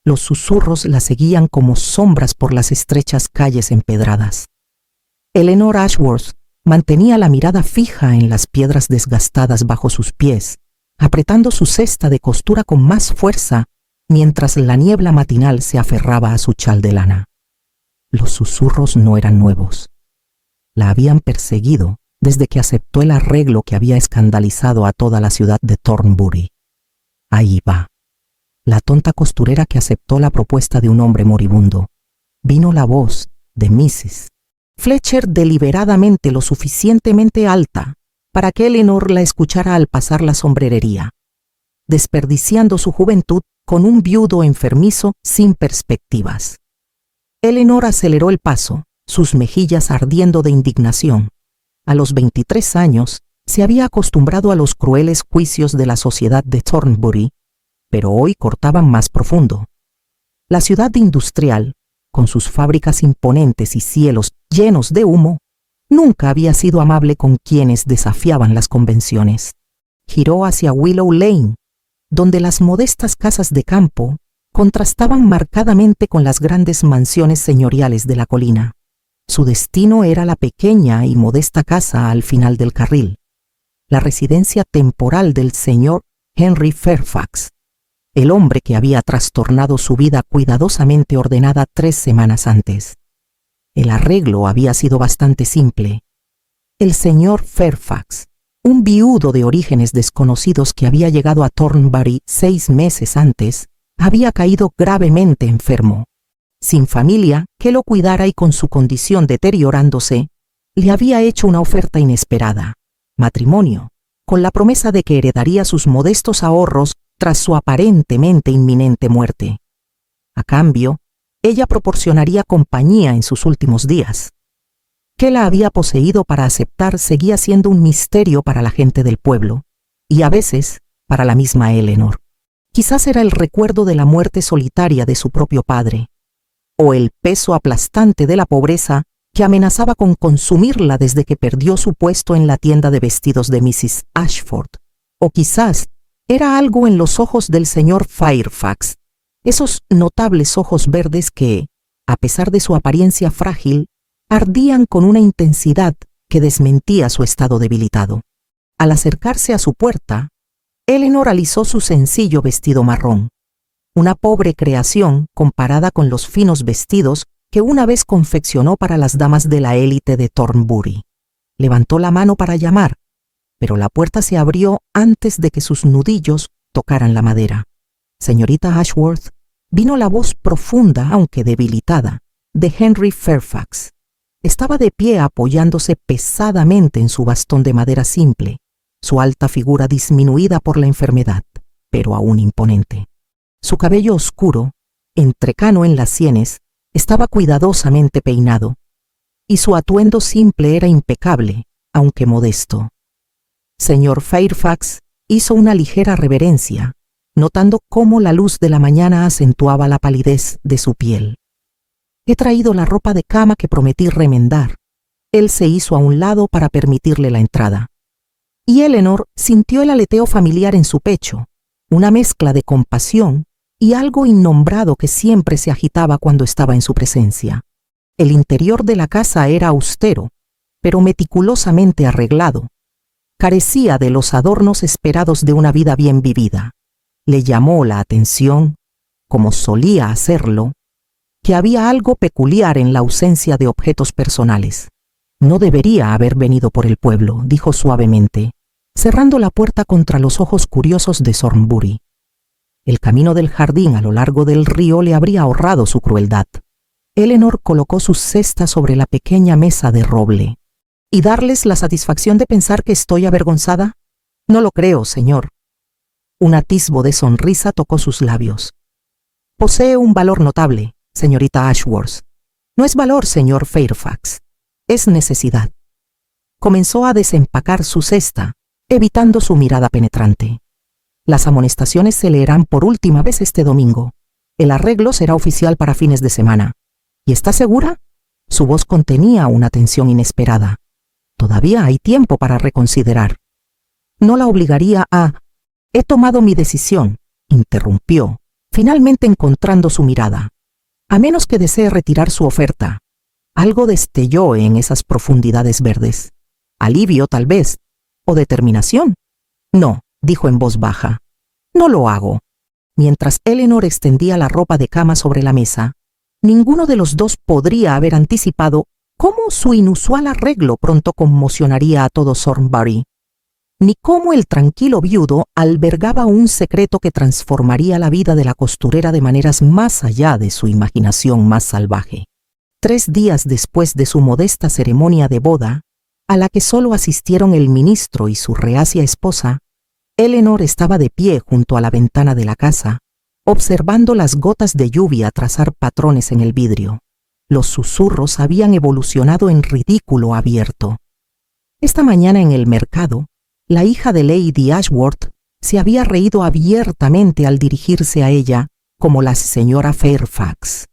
Los susurros la seguían como sombras por las estrechas calles empedradas. Eleanor Ashworth mantenía la mirada fija en las piedras desgastadas bajo sus pies, apretando su cesta de costura con más fuerza mientras la niebla matinal se aferraba a su chal de lana. Los susurros no eran nuevos. La habían perseguido desde que aceptó el arreglo que había escandalizado a toda la ciudad de Thornbury. Ahí va. La tonta costurera que aceptó la propuesta de un hombre moribundo. Vino la voz de Mrs. Fletcher deliberadamente lo suficientemente alta para que Eleanor la escuchara al pasar la sombrerería, desperdiciando su juventud con un viudo enfermizo sin perspectivas. Eleanor aceleró el paso, sus mejillas ardiendo de indignación. A los 23 años se había acostumbrado a los crueles juicios de la sociedad de Thornbury, pero hoy cortaban más profundo. La ciudad industrial, con sus fábricas imponentes y cielos llenos de humo, nunca había sido amable con quienes desafiaban las convenciones. Giró hacia Willow Lane, donde las modestas casas de campo contrastaban marcadamente con las grandes mansiones señoriales de la colina. Su destino era la pequeña y modesta casa al final del carril, la residencia temporal del señor Henry Fairfax, el hombre que había trastornado su vida cuidadosamente ordenada 3 semanas antes. El arreglo había sido bastante simple. El señor Fairfax, un viudo de orígenes desconocidos que había llegado a Thornbury 6 meses antes, había caído gravemente enfermo. Sin familia que lo cuidara y con su condición deteriorándose, le había hecho una oferta inesperada: matrimonio, con la promesa de que heredaría sus modestos ahorros tras su aparentemente inminente muerte. A cambio, ella proporcionaría compañía en sus últimos días. ¿Qué la había poseído para aceptar seguía siendo un misterio para la gente del pueblo, y a veces para la misma Eleanor? Quizás era el recuerdo de la muerte solitaria de su propio padre, o el peso aplastante de la pobreza que amenazaba con consumirla desde que perdió su puesto en la tienda de vestidos de Mrs. Ashford, o quizás era algo en los ojos del señor Fairfax, esos notables ojos verdes que, a pesar de su apariencia frágil, ardían con una intensidad que desmentía su estado debilitado. Al acercarse a su puerta, Eleanor alisó su sencillo vestido marrón, una pobre creación comparada con los finos vestidos que una vez confeccionó para las damas de la élite de Thornbury. Levantó la mano para llamar, pero la puerta se abrió antes de que sus nudillos tocaran la madera. «Señorita Ashworth», vino la voz profunda, aunque debilitada, de Henry Fairfax. Estaba de pie apoyándose pesadamente en su bastón de madera simple, su alta figura disminuida por la enfermedad, pero aún imponente. Su cabello oscuro, entrecano en las sienes, estaba cuidadosamente peinado, y su atuendo simple era impecable, aunque modesto. Señor Fairfax hizo una ligera reverencia, notando cómo la luz de la mañana acentuaba la palidez de su piel. «He traído la ropa de cama que prometí remendar». Él se hizo a un lado para permitirle la entrada. Y Eleanor sintió el aleteo familiar en su pecho, una mezcla de compasión y algo innombrado que siempre se agitaba cuando estaba en su presencia. El interior de la casa era austero, pero meticulosamente arreglado. Carecía de los adornos esperados de una vida bien vivida. Le llamó la atención, como solía hacerlo, que había algo peculiar en la ausencia de objetos personales. «No debería haber venido por el pueblo», dijo suavemente, cerrando la puerta contra los ojos curiosos de Thornbury. El camino del jardín a lo largo del río le habría ahorrado su crueldad. Eleanor colocó sus cestas sobre la pequeña mesa de roble. «¿Y darles la satisfacción de pensar que estoy avergonzada? No lo creo, señor». Un atisbo de sonrisa tocó sus labios. «Posee un valor notable, señorita Ashworth. No es valor, señor Fairfax. Es necesidad». Comenzó a desempacar su cesta, evitando su mirada penetrante. «Las amonestaciones se leerán por última vez este domingo. El arreglo será oficial para fines de semana. ¿Y está segura?» Su voz contenía una tensión inesperada. «Todavía hay tiempo para reconsiderar». «No la obligaría a...» «He tomado mi decisión», interrumpió, finalmente encontrando su mirada. A menos que desee retirar su oferta. Algo destelló en esas profundidades verdes. Alivio, tal vez. ¿O determinación? No, dijo en voz baja. No lo hago. Mientras Eleanor extendía la ropa de cama sobre la mesa, ninguno de los dos podría haber anticipado cómo su inusual arreglo pronto conmocionaría a todo Thornbury, ni cómo el tranquilo viudo albergaba un secreto que transformaría la vida de la costurera de maneras más allá de su imaginación más salvaje. 3 días después de su modesta ceremonia de boda, a la que solo asistieron el ministro y su reacia esposa, Eleanor estaba de pie junto a la ventana de la casa, observando las gotas de lluvia trazar patrones en el vidrio. Los susurros habían evolucionado en ridículo abierto. Esta mañana en el mercado, la hija de Lady Ashworth se había reído abiertamente al dirigirse a ella como la señora Fairfax.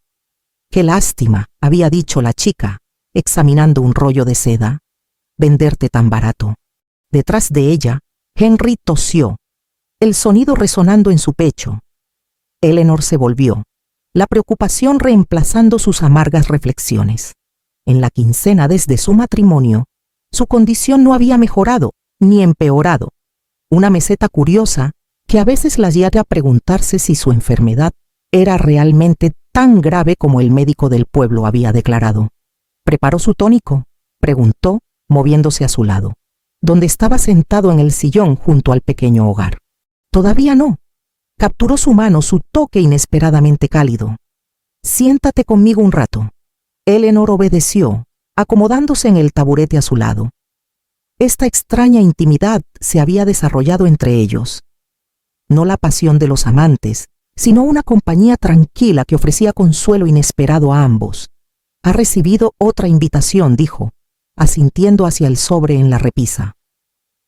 «Qué lástima», había dicho la chica, examinando un rollo de seda, «venderte tan barato». Detrás de ella, Henry tosió, el sonido resonando en su pecho. Eleanor se volvió, la preocupación reemplazando sus amargas reflexiones. En la quincena desde su matrimonio, su condición no había mejorado ni empeorado. Una meseta curiosa que a veces la lleva a preguntarse si su enfermedad era realmente tan grave como el médico del pueblo había declarado. ¿Preparó su tónico?, preguntó, moviéndose a su lado, donde estaba sentado en el sillón junto al pequeño hogar. Todavía no. Capturó su mano su toque inesperadamente cálido. «Siéntate conmigo un rato». Eleanor obedeció, acomodándose en el taburete a su lado. Esta extraña intimidad se había desarrollado entre ellos. No la pasión de los amantes, sino una compañía tranquila que ofrecía consuelo inesperado a ambos. «Ha recibido otra invitación», dijo, asintiendo hacia el sobre en la repisa.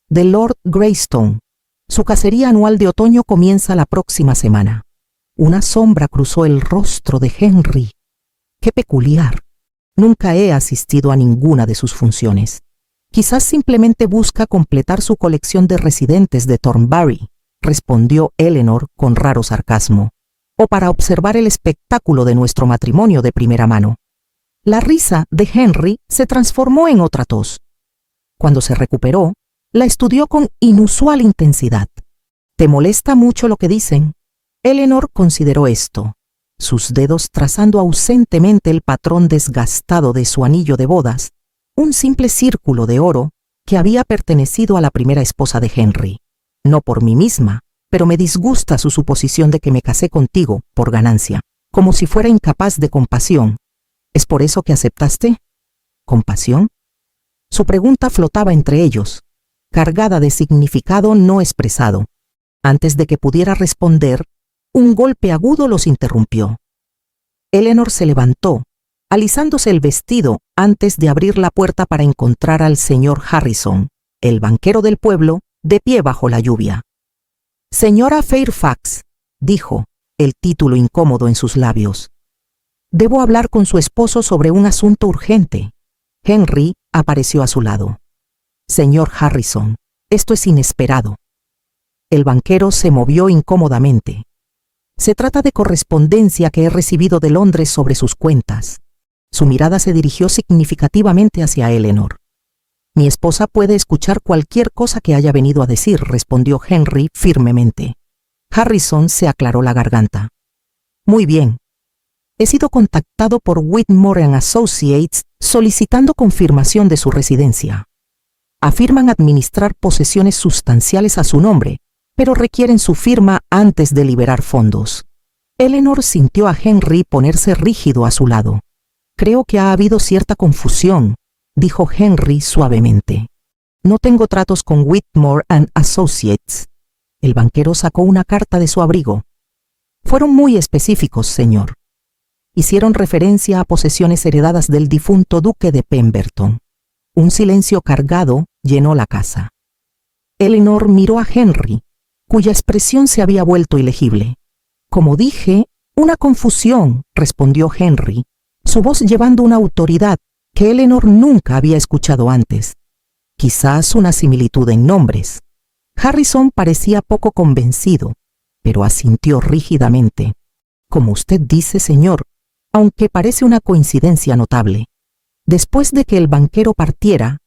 «De Lord Greystone. Su cacería anual de otoño comienza la próxima semana». Una sombra cruzó el rostro de Henry. «Qué peculiar. Nunca he asistido a ninguna de sus funciones. Quizás simplemente busca completar su colección de residentes de Thornbury», respondió Eleanor con raro sarcasmo, «o para observar el espectáculo de nuestro matrimonio de primera mano». La risa de Henry se transformó en otra tos. Cuando se recuperó, la estudió con inusual intensidad. «¿Te molesta mucho lo que dicen?». Eleanor consideró esto, sus dedos trazando ausentemente el patrón desgastado de su anillo de bodas, un simple círculo de oro que había pertenecido a la primera esposa de Henry. «No por mí misma, pero me disgusta su suposición de que me casé contigo por ganancia, como si fuera incapaz de compasión. ¿Es por eso que aceptaste?». «¿Compasión?». Su pregunta flotaba entre ellos, cargada de significado no expresado. Antes de que pudiera responder, un golpe agudo los interrumpió. Eleanor se levantó, alisándose el vestido antes de abrir la puerta para encontrar al señor Harrison, el banquero del pueblo, de pie bajo la lluvia. «Señora Fairfax», dijo, el título incómodo en sus labios. «Debo hablar con su esposo sobre un asunto urgente». Henry apareció a su lado. «Señor Harrison, esto es inesperado». El banquero se movió incómodamente. «Se trata de correspondencia que he recibido de Londres sobre sus cuentas». Su mirada se dirigió significativamente hacia Eleanor. «Mi esposa puede escuchar cualquier cosa que haya venido a decir», respondió Henry firmemente. Harrison se aclaró la garganta. «Muy bien. He sido contactado por Whitmore & Associates solicitando confirmación de su residencia. Afirman administrar posesiones sustanciales a su nombre, pero requieren su firma antes de liberar fondos». Eleanor sintió a Henry ponerse rígido a su lado. «Creo que ha habido cierta confusión», dijo Henry suavemente. «No tengo tratos con Whitmore & Associates». El banquero sacó una carta de su abrigo. «Fueron muy específicos, señor. Hicieron referencia a posesiones heredadas del difunto duque de Pemberton». Un silencio cargado llenó la casa. Eleanor miró a Henry, cuya expresión se había vuelto ilegible. «Como dije, una confusión», respondió Henry, su voz llevando una autoridad que Eleanor nunca había escuchado antes. Quizás una similitud en nombres. Harrison parecía poco convencido, pero asintió rígidamente. Como usted dice, señor, aunque parece una coincidencia notable. Después de que el banquero partiera,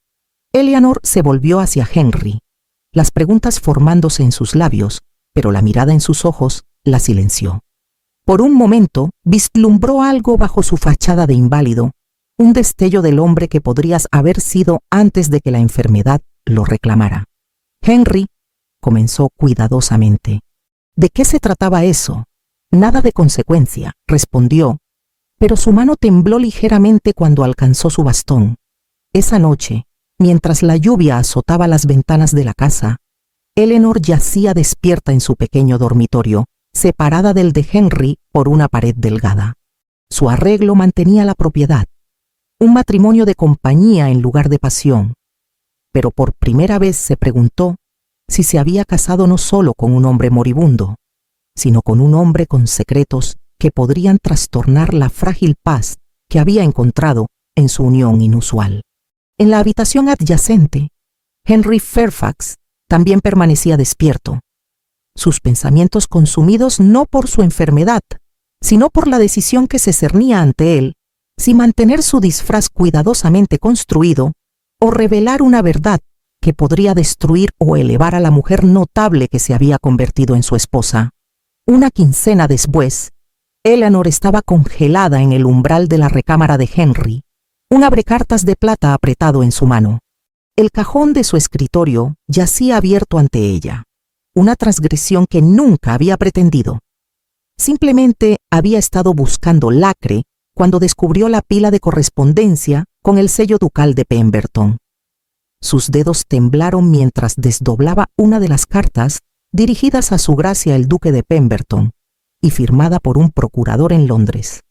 Eleanor se volvió hacia Henry, las preguntas formándose en sus labios, pero la mirada en sus ojos la silenció. Por un momento vislumbró algo bajo su fachada de inválido, un destello del hombre que podrías haber sido antes de que la enfermedad lo reclamara. Henry, comenzó cuidadosamente. ¿De qué se trataba eso? Nada de consecuencia, respondió, pero su mano tembló ligeramente cuando alcanzó su bastón. Esa noche, mientras la lluvia azotaba las ventanas de la casa, Eleanor yacía despierta en su pequeño dormitorio, separada del de Henry por una pared delgada. Su arreglo mantenía la propiedad, un matrimonio de compañía en lugar de pasión, pero por primera vez se preguntó si se había casado no solo con un hombre moribundo, sino con un hombre con secretos que podrían trastornar la frágil paz que había encontrado en su unión inusual. En la habitación adyacente, Henry Fairfax también permanecía despierto, sus pensamientos consumidos no por su enfermedad, sino por la decisión que se cernía ante él, si mantener su disfraz cuidadosamente construido o revelar una verdad que podría destruir o elevar a la mujer notable que se había convertido en su esposa. Una quincena después, Eleanor estaba congelada en el umbral de la recámara de Henry, un abrecartas de plata apretado en su mano. El cajón de su escritorio yacía abierto ante ella, una transgresión que nunca había pretendido. Simplemente había estado buscando lacre cuando descubrió la pila de correspondencia con el sello ducal de Pemberton. Sus dedos temblaron mientras desdoblaba una de las cartas dirigidas a su gracia el duque de Pemberton y firmada por un procurador en Londres.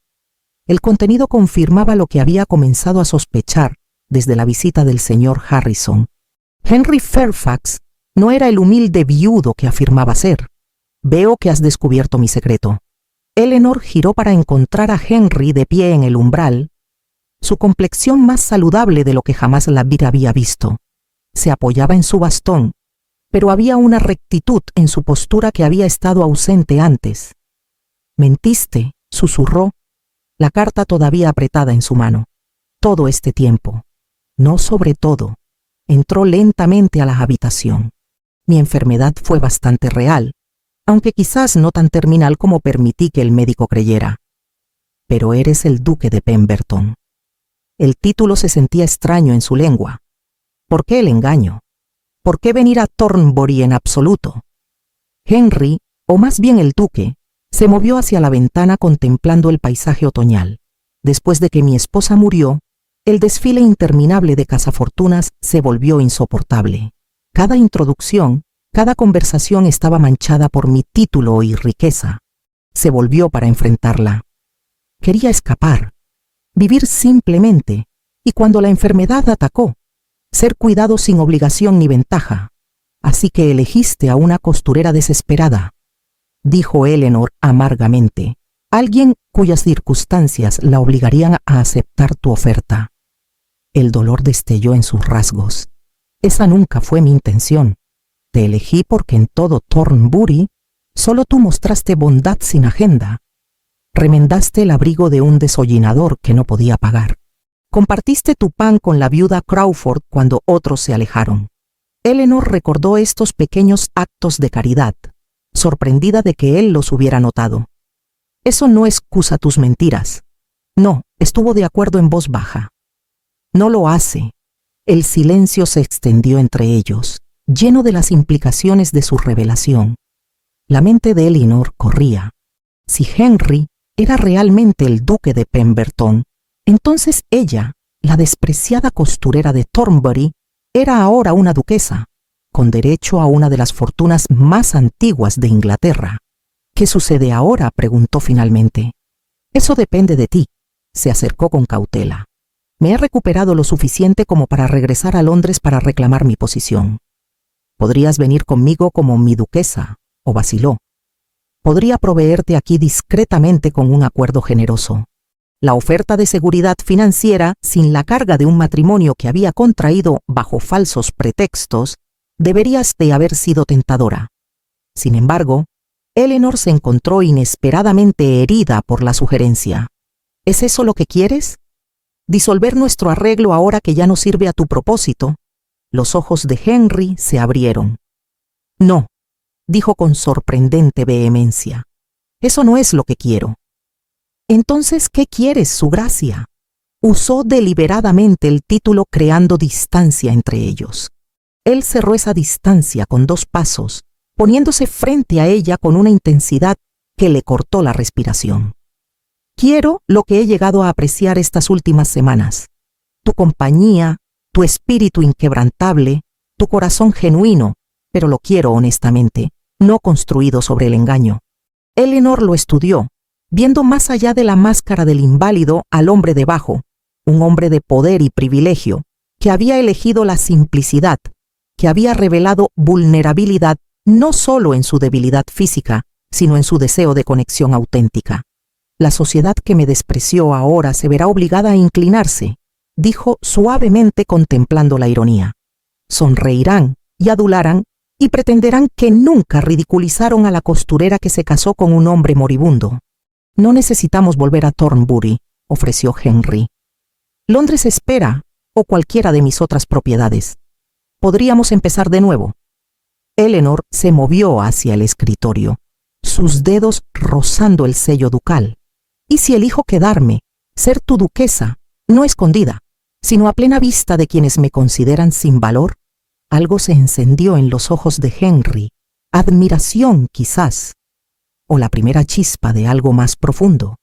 El contenido confirmaba lo que había comenzado a sospechar desde la visita del señor Harrison. Henry Fairfax no era el humilde viudo que afirmaba ser. Veo que has descubierto mi secreto. Eleanor giró para encontrar a Henry de pie en el umbral, su complexión más saludable de lo que jamás la vida había visto. Se apoyaba en su bastón, pero había una rectitud en su postura que había estado ausente antes. Mentiste, susurró, la carta todavía apretada en su mano. Todo este tiempo, no sobre todo, entró lentamente a la habitación. Mi enfermedad fue bastante real, aunque quizás no tan terminal como permití que el médico creyera. Pero eres el duque de Pemberton. El título se sentía extraño en su lengua. ¿Por qué el engaño? ¿Por qué venir a Thornbury en absoluto? Henry, o más bien el duque, se movió hacia la ventana contemplando el paisaje otoñal. Después de que mi esposa murió, el desfile interminable de cazafortunas se volvió insoportable. Cada introducción, cada conversación estaba manchada por mi título y riqueza. Se volvió para enfrentarla. Quería escapar, vivir simplemente, y cuando la enfermedad atacó, ser cuidado sin obligación ni ventaja. Así que elegiste a una costurera desesperada, dijo Eleanor amargamente, alguien cuyas circunstancias la obligarían a aceptar tu oferta. El dolor destelló en sus rasgos. Esa nunca fue mi intención. Te elegí porque en todo Thornbury solo tú mostraste bondad sin agenda. Remendaste el abrigo de un desollinador que no podía pagar. Compartiste tu pan con la viuda Crawford cuando otros se alejaron. Eleanor recordó estos pequeños actos de caridad, sorprendida de que él los hubiera notado. Eso no excusa tus mentiras. No, estuvo de acuerdo en voz baja. No lo hace. El silencio se extendió entre ellos, lleno de las implicaciones de su revelación. La mente de Eleanor corría. Si Henry era realmente el duque de Pemberton, entonces ella, la despreciada costurera de Thornbury, era ahora una duquesa, con derecho a una de las fortunas más antiguas de Inglaterra. ¿Qué sucede ahora?, preguntó finalmente. Eso depende de ti. Se acercó con cautela. Me he recuperado lo suficiente como para regresar a Londres para reclamar mi posición. Podrías venir conmigo como mi duquesa, o vaciló. Podría proveerte aquí discretamente con un acuerdo generoso. La oferta de seguridad financiera, sin la carga de un matrimonio que había contraído bajo falsos pretextos, debería de haber sido tentadora. Sin embargo, Eleanor se encontró inesperadamente herida por la sugerencia. ¿Es eso lo que quieres? ¿Disolver nuestro arreglo ahora que ya no sirve a tu propósito? Los ojos de Henry se abrieron. No, dijo con sorprendente vehemencia. Eso no es lo que quiero. Entonces, ¿qué quieres, su gracia? Usó deliberadamente el título creando distancia entre ellos. Él cerró esa distancia con 2 pasos, poniéndose frente a ella con una intensidad que le cortó la respiración. Quiero lo que he llegado a apreciar estas últimas semanas. Tu compañía, tu espíritu inquebrantable, tu corazón genuino, pero lo quiero honestamente, no construido sobre el engaño. Eleanor lo estudió, viendo más allá de la máscara del inválido al hombre debajo, un hombre de poder y privilegio, que había elegido la simplicidad, que había revelado vulnerabilidad no solo en su debilidad física, sino en su deseo de conexión auténtica. La sociedad que me despreció ahora se verá obligada a inclinarse, dijo suavemente contemplando la ironía. Sonreirán y adularán y pretenderán que nunca ridiculizaron a la costurera que se casó con un hombre moribundo. No necesitamos volver a Thornbury, ofreció Henry. Londres espera, o cualquiera de mis otras propiedades. Podríamos empezar de nuevo. Eleanor se movió hacia el escritorio, sus dedos rozando el sello ducal. ¿Y si elijo quedarme, ser tu duquesa, no escondida, sino a plena vista de quienes me consideran sin valor? Algo se encendió en los ojos de Henry, admiración quizás, o la primera chispa de algo más profundo.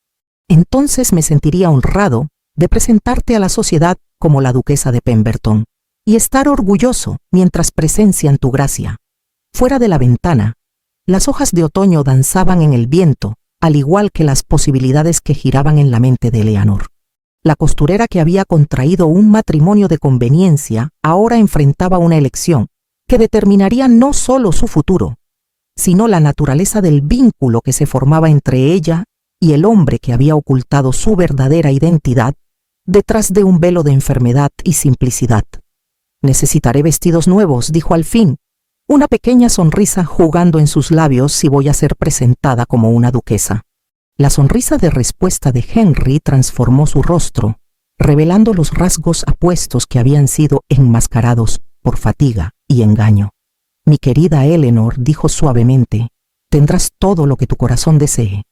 Entonces me sentiría honrado de presentarte a la sociedad como la duquesa de Pemberton y estar orgulloso mientras presencian tu gracia. Fuera de la ventana, las hojas de otoño danzaban en el viento, al igual que las posibilidades que giraban en la mente de Eleanor. La costurera que había contraído un matrimonio de conveniencia ahora enfrentaba una elección que determinaría no solo su futuro, sino la naturaleza del vínculo que se formaba entre ella y el hombre que había ocultado su verdadera identidad detrás de un velo de enfermedad y simplicidad. Necesitaré vestidos nuevos, dijo al fin, una pequeña sonrisa jugando en sus labios si voy a ser presentada como una duquesa. La sonrisa de respuesta de Henry transformó su rostro, revelando los rasgos apuestos que habían sido enmascarados por fatiga y engaño. Mi querida Eleanor, dijo suavemente, tendrás todo lo que tu corazón desee.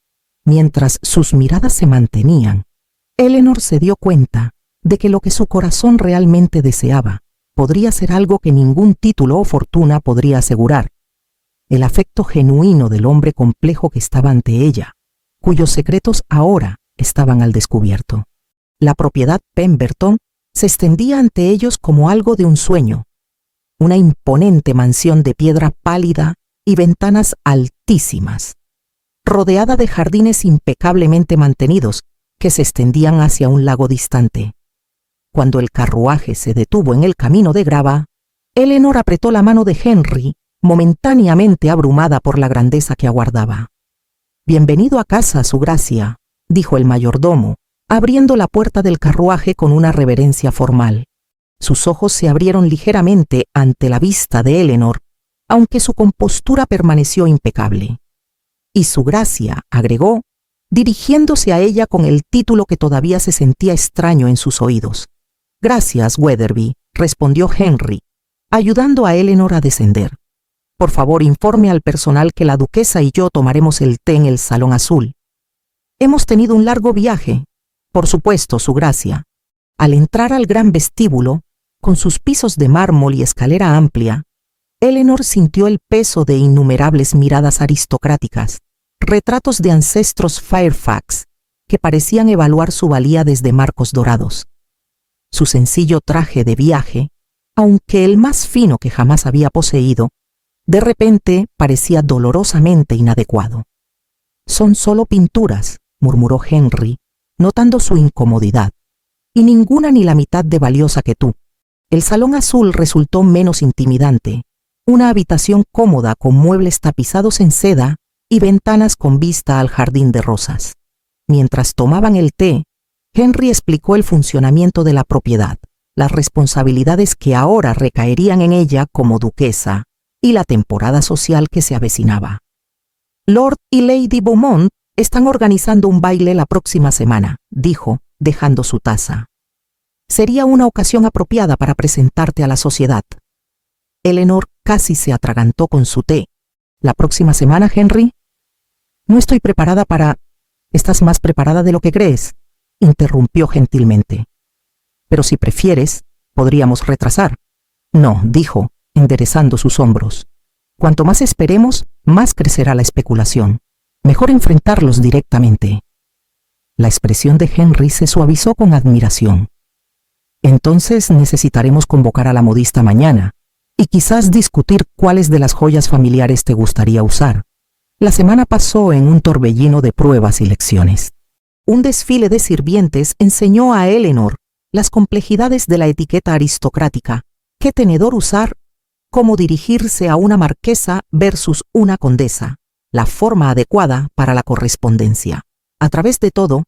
Mientras sus miradas se mantenían, Eleanor se dio cuenta de que lo que su corazón realmente deseaba podría ser algo que ningún título o fortuna podría asegurar: el afecto genuino del hombre complejo que estaba ante ella, cuyos secretos ahora estaban al descubierto. La propiedad Pemberton se extendía ante ellos como algo de un sueño, una imponente mansión de piedra pálida y ventanas altísimas, rodeada de jardines impecablemente mantenidos que se extendían hacia un lago distante. Cuando el carruaje se detuvo en el camino de grava, Eleanor apretó la mano de Henry, momentáneamente abrumada por la grandeza que aguardaba. «Bienvenido a casa, su gracia», dijo el mayordomo, abriendo la puerta del carruaje con una reverencia formal. Sus ojos se abrieron ligeramente ante la vista de Eleanor, aunque su compostura permaneció impecable. «Y su gracia», agregó, dirigiéndose a ella con el título que todavía se sentía extraño en sus oídos. «Gracias, Weatherby», respondió Henry, ayudando a Eleanor a descender. «Por favor, informe al personal que la duquesa y yo tomaremos el té en el Salón Azul. Hemos tenido un largo viaje». «Por supuesto, su gracia». Al entrar al gran vestíbulo, con sus pisos de mármol y escalera amplia, Eleanor sintió el peso de innumerables miradas aristocráticas, retratos de ancestros Fairfax, que parecían evaluar su valía desde marcos dorados. Su sencillo traje de viaje, aunque el más fino que jamás había poseído, de repente parecía dolorosamente inadecuado. «Son solo pinturas», murmuró Henry, notando su incomodidad, «y ninguna ni la mitad de valiosa que tú». El Salón Azul resultó menos intimidante, una habitación cómoda con muebles tapizados en seda y ventanas con vista al jardín de rosas. Mientras tomaban el té, Henry explicó el funcionamiento de la propiedad, las responsabilidades que ahora recaerían en ella como duquesa y la temporada social que se avecinaba. Lord y Lady Beaumont están organizando un baile la próxima semana, dijo, dejando su taza. Sería una ocasión apropiada para presentarte a la sociedad. Eleanor casi se atragantó con su té. ¿La próxima semana, Henry? No estoy preparada para... ¿Estás más preparada de lo que crees?, interrumpió gentilmente. Pero si prefieres, podríamos retrasar. No, dijo, enderezando sus hombros. Cuanto más esperemos, más crecerá la especulación. Mejor enfrentarlos directamente. La expresión de Henry se suavizó con admiración. Entonces necesitaremos convocar a la modista mañana y quizás discutir cuáles de las joyas familiares te gustaría usar. La semana pasó en un torbellino de pruebas y lecciones. Un desfile de sirvientes enseñó a Eleanor las complejidades de la etiqueta aristocrática, qué tenedor usar, cómo dirigirse a una marquesa versus una condesa, la forma adecuada para la correspondencia. A través de todo,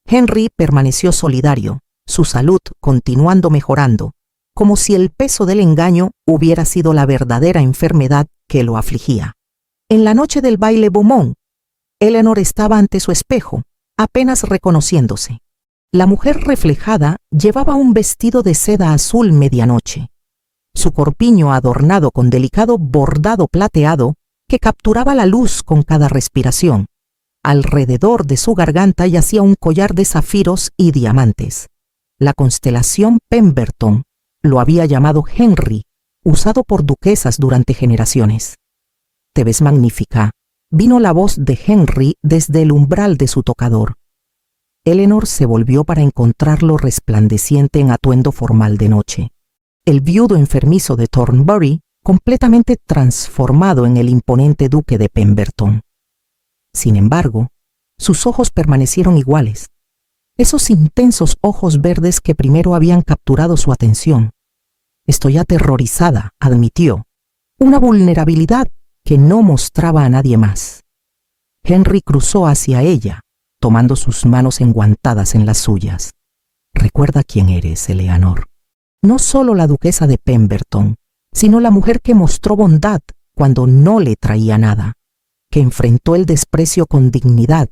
Henry permaneció solidario, su salud continuando mejorando, como si el peso del engaño hubiera sido la verdadera enfermedad que lo afligía. En la noche del baile Beaumont, Eleanor estaba ante su espejo, apenas reconociéndose. La mujer reflejada llevaba un vestido de seda azul medianoche. Su corpiño adornado con delicado bordado plateado que capturaba la luz con cada respiración. Alrededor de su garganta yacía un collar de zafiros y diamantes. La constelación Pemberton lo había llamado Henry, usado por duquesas durante generaciones. «Te ves magnífica», vino la voz de Henry desde el umbral de su tocador. Eleanor se volvió para encontrarlo resplandeciente en atuendo formal de noche. El viudo enfermizo de Thornbury, completamente transformado en el imponente duque de Pemberton. Sin embargo, sus ojos permanecieron iguales. Esos intensos ojos verdes que primero habían capturado su atención. «Estoy aterrorizada», admitió, una vulnerabilidad que no mostraba a nadie más. Henry cruzó hacia ella, tomando sus manos enguantadas en las suyas. «Recuerda quién eres, Eleanor. No solo la duquesa de Pemberton, sino la mujer que mostró bondad cuando no le traía nada, que enfrentó el desprecio con dignidad,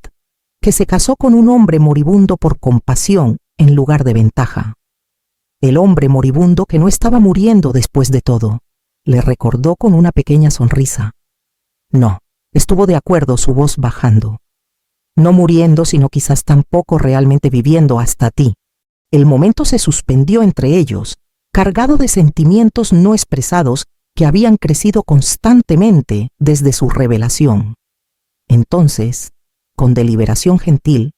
que se casó con un hombre moribundo por compasión en lugar de ventaja. El hombre moribundo que no estaba muriendo después de todo», le recordó con una pequeña sonrisa. «No», estuvo de acuerdo, su voz bajando. «No muriendo, sino quizás tampoco realmente viviendo hasta ti». El momento se suspendió entre ellos, cargado de sentimientos no expresados que habían crecido constantemente desde su revelación. Entonces, con deliberación gentil,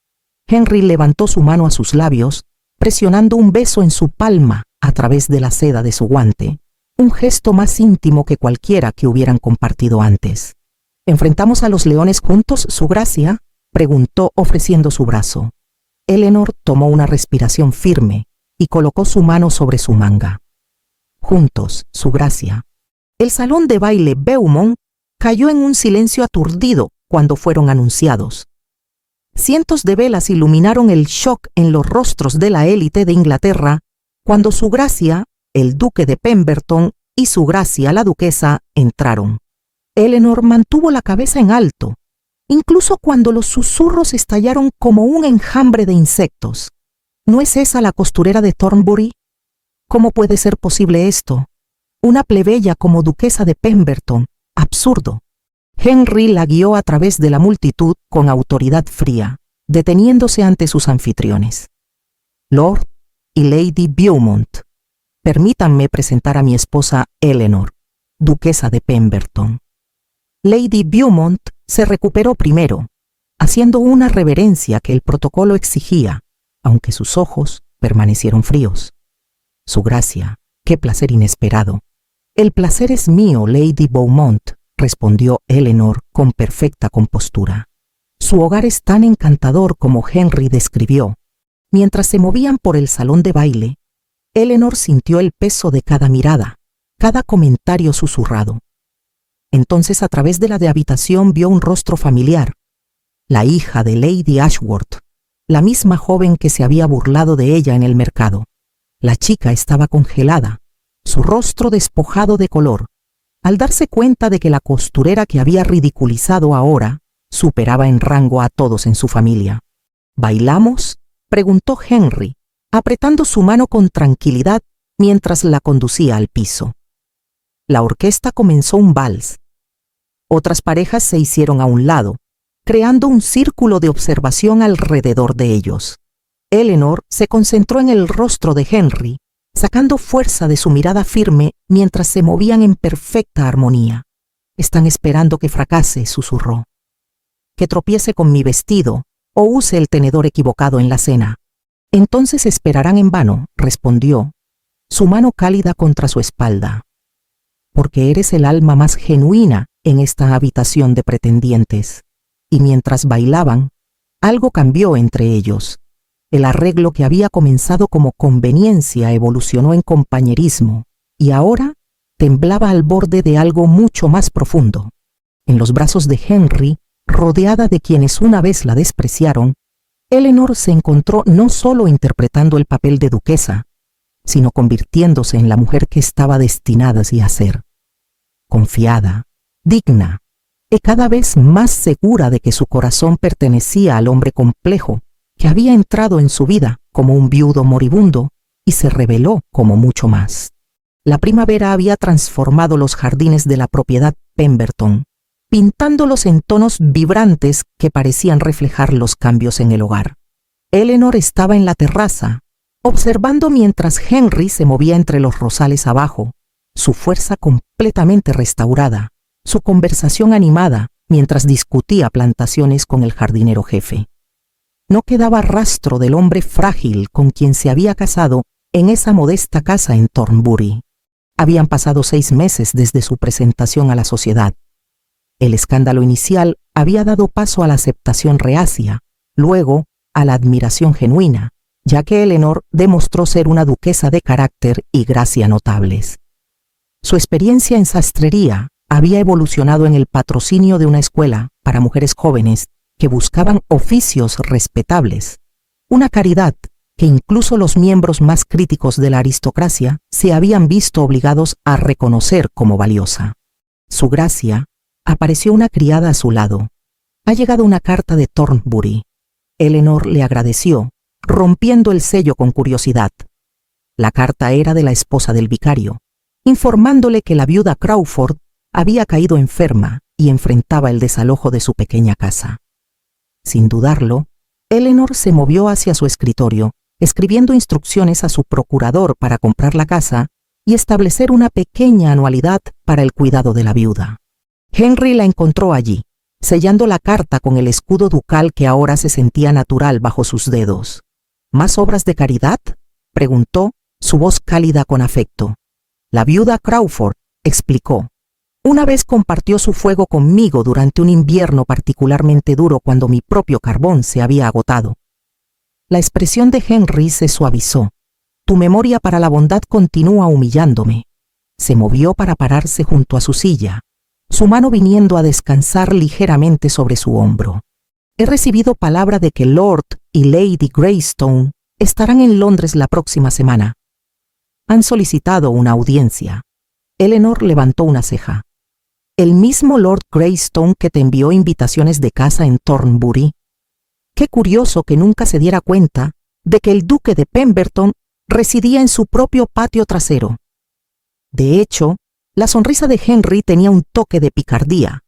Henry levantó su mano a sus labios, presionando un beso en su palma a través de la seda de su guante, un gesto más íntimo que cualquiera que hubieran compartido antes. «¿Enfrentamos a los leones juntos, su gracia?», preguntó ofreciendo su brazo. Eleanor tomó una respiración firme y colocó su mano sobre su manga. «Juntos, su gracia». El salón de baile Beaumont cayó en un silencio aturdido cuando fueron anunciados. Cientos de velas iluminaron el shock en los rostros de la élite de Inglaterra cuando su gracia, el duque de Pemberton, y su gracia, la duquesa, entraron. Eleanor mantuvo la cabeza en alto, incluso cuando los susurros estallaron como un enjambre de insectos. ¿No es esa la costurera de Thornbury? ¿Cómo puede ser posible esto? Una plebeya como duquesa de Pemberton. Absurdo. Henry la guió a través de la multitud con autoridad fría, deteniéndose ante sus anfitriones. «Lord y Lady Beaumont, permítanme presentar a mi esposa Eleanor, duquesa de Pemberton». Lady Beaumont se recuperó primero, haciendo una reverencia que el protocolo exigía, aunque sus ojos permanecieron fríos. «Su gracia, qué placer inesperado». «El placer es mío, Lady Beaumont», respondió Eleanor con perfecta compostura. Su hogar es tan encantador como Henry describió. Mientras se movían por el salón de baile, Eleanor sintió el peso de cada mirada, cada comentario susurrado. Entonces, a través de la de habitación, vio un rostro familiar, la hija de Lady Ashworth, la misma joven que se había burlado de ella en el mercado. La chica estaba congelada, su rostro despojado de color, al darse cuenta de que la costurera que había ridiculizado ahora Superaba en rango a todos en su familia. ¿Bailamos?, preguntó Henry, apretando su mano con tranquilidad mientras la conducía al piso. La orquesta comenzó un vals. Otras parejas se hicieron a un lado, creando un círculo de observación alrededor de ellos. Eleanor se concentró en el rostro de Henry, sacando fuerza de su mirada firme mientras se movían en perfecta armonía. «Están esperando que fracase», susurró. «Que tropiece con mi vestido o use el tenedor equivocado en la cena. Entonces esperarán en vano», respondió, su mano cálida contra su espalda. «Porque eres el alma más genuina en esta habitación de pretendientes». Y mientras bailaban, algo cambió entre ellos. El arreglo que había comenzado como conveniencia evolucionó en compañerismo y ahora temblaba al borde de algo mucho más profundo. En los brazos de Henry, rodeada de quienes una vez la despreciaron, Eleanor se encontró no solo interpretando el papel de duquesa, sino convirtiéndose en la mujer que estaba destinada a ser. Confiada, digna, y cada vez más segura de que su corazón pertenecía al hombre complejo que había entrado en su vida como un viudo moribundo y se reveló como mucho más. La primavera había transformado los jardines de la propiedad Pemberton, pintándolos en tonos vibrantes que parecían reflejar los cambios en el hogar. Eleanor estaba en la terraza, observando mientras Henry se movía entre los rosales abajo, su fuerza completamente restaurada, su conversación animada mientras discutía plantaciones con el jardinero jefe. No quedaba rastro del hombre frágil con quien se había casado en esa modesta casa en Thornbury. Habían pasado 6 meses desde su presentación a la sociedad. El escándalo inicial había dado paso a la aceptación reacia, luego a la admiración genuina, ya que Eleanor demostró ser una duquesa de carácter y gracia notables. Su experiencia en sastrería había evolucionado en el patrocinio de una escuela para mujeres jóvenes que buscaban oficios respetables, una caridad que incluso los miembros más críticos de la aristocracia se habían visto obligados a reconocer como valiosa. Su gracia, apareció una criada a su lado. «Ha llegado una carta de Thornbury». Eleanor le agradeció, rompiendo el sello con curiosidad. La carta era de la esposa del vicario, informándole que la viuda Crawford había caído enferma y enfrentaba el desalojo de su pequeña casa. Sin dudarlo, Eleanor se movió hacia su escritorio, escribiendo instrucciones a su procurador para comprar la casa y establecer una pequeña anualidad para el cuidado de la viuda. Henry la encontró allí, sellando la carta con el escudo ducal que ahora se sentía natural bajo sus dedos. «¿Más obras de caridad?», preguntó, su voz cálida con afecto. «La viuda Crawford», explicó. «Una vez compartió su fuego conmigo durante un invierno particularmente duro cuando mi propio carbón se había agotado». La expresión de Henry se suavizó. «Tu memoria para la bondad continúa humillándome». Se movió para pararse junto a su silla, su mano viniendo a descansar ligeramente sobre su hombro. «He recibido palabra de que Lord y Lady Greystone estarán en Londres la próxima semana. Han solicitado una audiencia». Eleanor levantó una ceja. «¿El mismo Lord Greystone que te envió invitaciones de casa en Thornbury? Qué curioso que nunca se diera cuenta de que el duque de Pemberton residía en su propio patio trasero». De hecho, la sonrisa de Henry tenía un toque de picardía.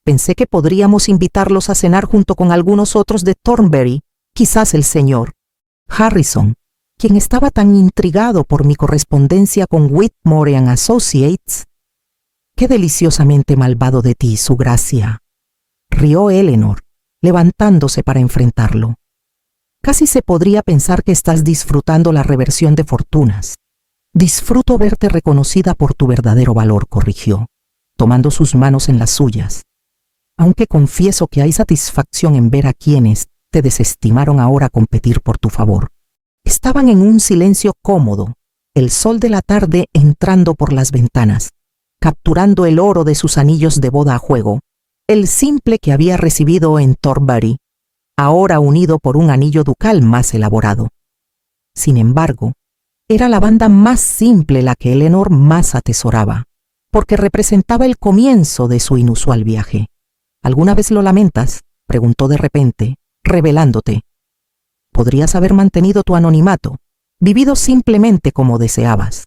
«Pensé que podríamos invitarlos a cenar junto con algunos otros de Thornbury, quizás el señor Harrison, quien estaba tan intrigado por mi correspondencia con Whitmore and Associates». «Qué deliciosamente malvado de ti, su gracia», rió Eleanor, levantándose para enfrentarlo. «Casi se podría pensar que estás disfrutando la reversión de fortunas». «Disfruto verte reconocida por tu verdadero valor», corrigió, tomando sus manos en las suyas. «Aunque confieso que hay satisfacción en ver a quienes te desestimaron ahora competir por tu favor». Estaban en un silencio cómodo, el sol de la tarde entrando por las ventanas, capturando el oro de sus anillos de boda a juego, el simple que había recibido en Thornbury, ahora unido por un anillo ducal más elaborado. Sin embargo, era la banda más simple la que Eleanor más atesoraba, porque representaba el comienzo de su inusual viaje. ¿Alguna vez lo lamentas?, preguntó de repente, revelándote. Podrías haber mantenido tu anonimato, vivido simplemente como deseabas.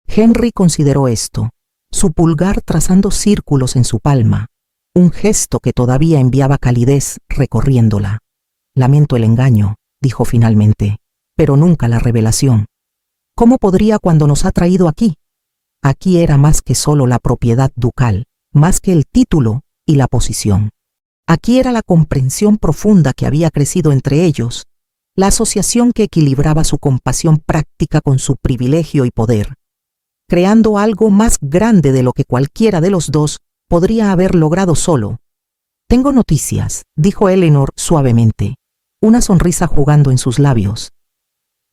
Henry consideró esto, su pulgar trazando círculos en su palma, un gesto que todavía enviaba calidez recorriéndola. Lamento el engaño, dijo finalmente, pero nunca la revelación. ¿Cómo podría cuando nos ha traído aquí? Aquí era más que solo la propiedad ducal, más que el título y la posición. Aquí era la comprensión profunda que había crecido entre ellos, la asociación que equilibraba su compasión práctica con su privilegio y poder, creando algo más grande de lo que cualquiera de los dos podría haber logrado solo. Tengo noticias, dijo Eleanor suavemente, una sonrisa jugando en sus labios.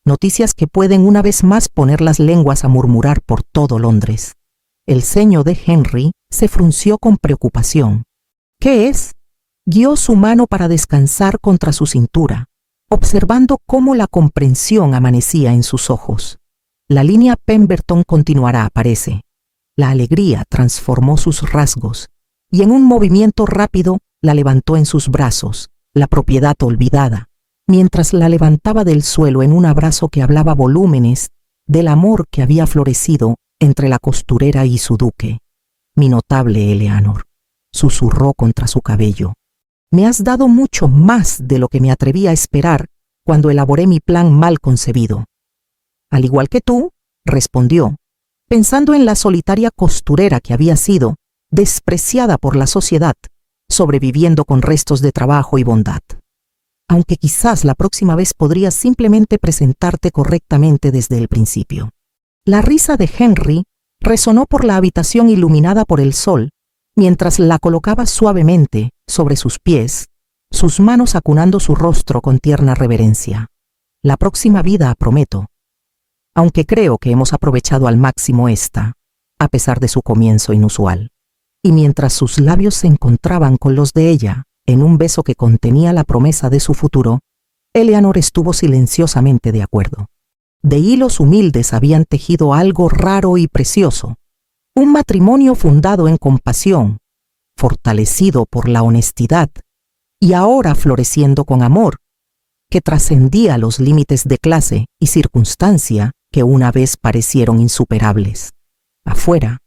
Noticias que pueden una vez más poner las lenguas a murmurar por todo Londres. El ceño de Henry se frunció con preocupación. ¿Qué es? Guió su mano para descansar contra su cintura, observando cómo la comprensión amanecía en sus ojos. La línea Pemberton continuará, parece. La alegría transformó sus rasgos, y en un movimiento rápido la levantó en sus brazos, la propiedad olvidada, mientras la levantaba del suelo en un abrazo que hablaba volúmenes del amor que había florecido entre la costurera y su duque. Mi notable Eleanor, susurró contra su cabello. Me has dado mucho más de lo que me atreví a esperar cuando elaboré mi plan mal concebido. Al igual que tú, respondió, pensando en la solitaria costurera que había sido, despreciada por la sociedad, sobreviviendo con restos de trabajo y bondad. Aunque quizás la próxima vez podrías simplemente presentarte correctamente desde el principio. La risa de Henry resonó por la habitación iluminada por el sol, mientras la colocaba suavemente sobre sus pies, sus manos acunando su rostro con tierna reverencia. La próxima vida, prometo. Aunque creo que hemos aprovechado al máximo esta, a pesar de su comienzo inusual. Y mientras sus labios se encontraban con los de ella, en un beso que contenía la promesa de su futuro, Eleanor estuvo silenciosamente de acuerdo. De hilos humildes habían tejido algo raro y precioso, un matrimonio fundado en compasión, fortalecido por la honestidad, y ahora floreciendo con amor, que trascendía los límites de clase y circunstancia que una vez parecieron insuperables. Afuera,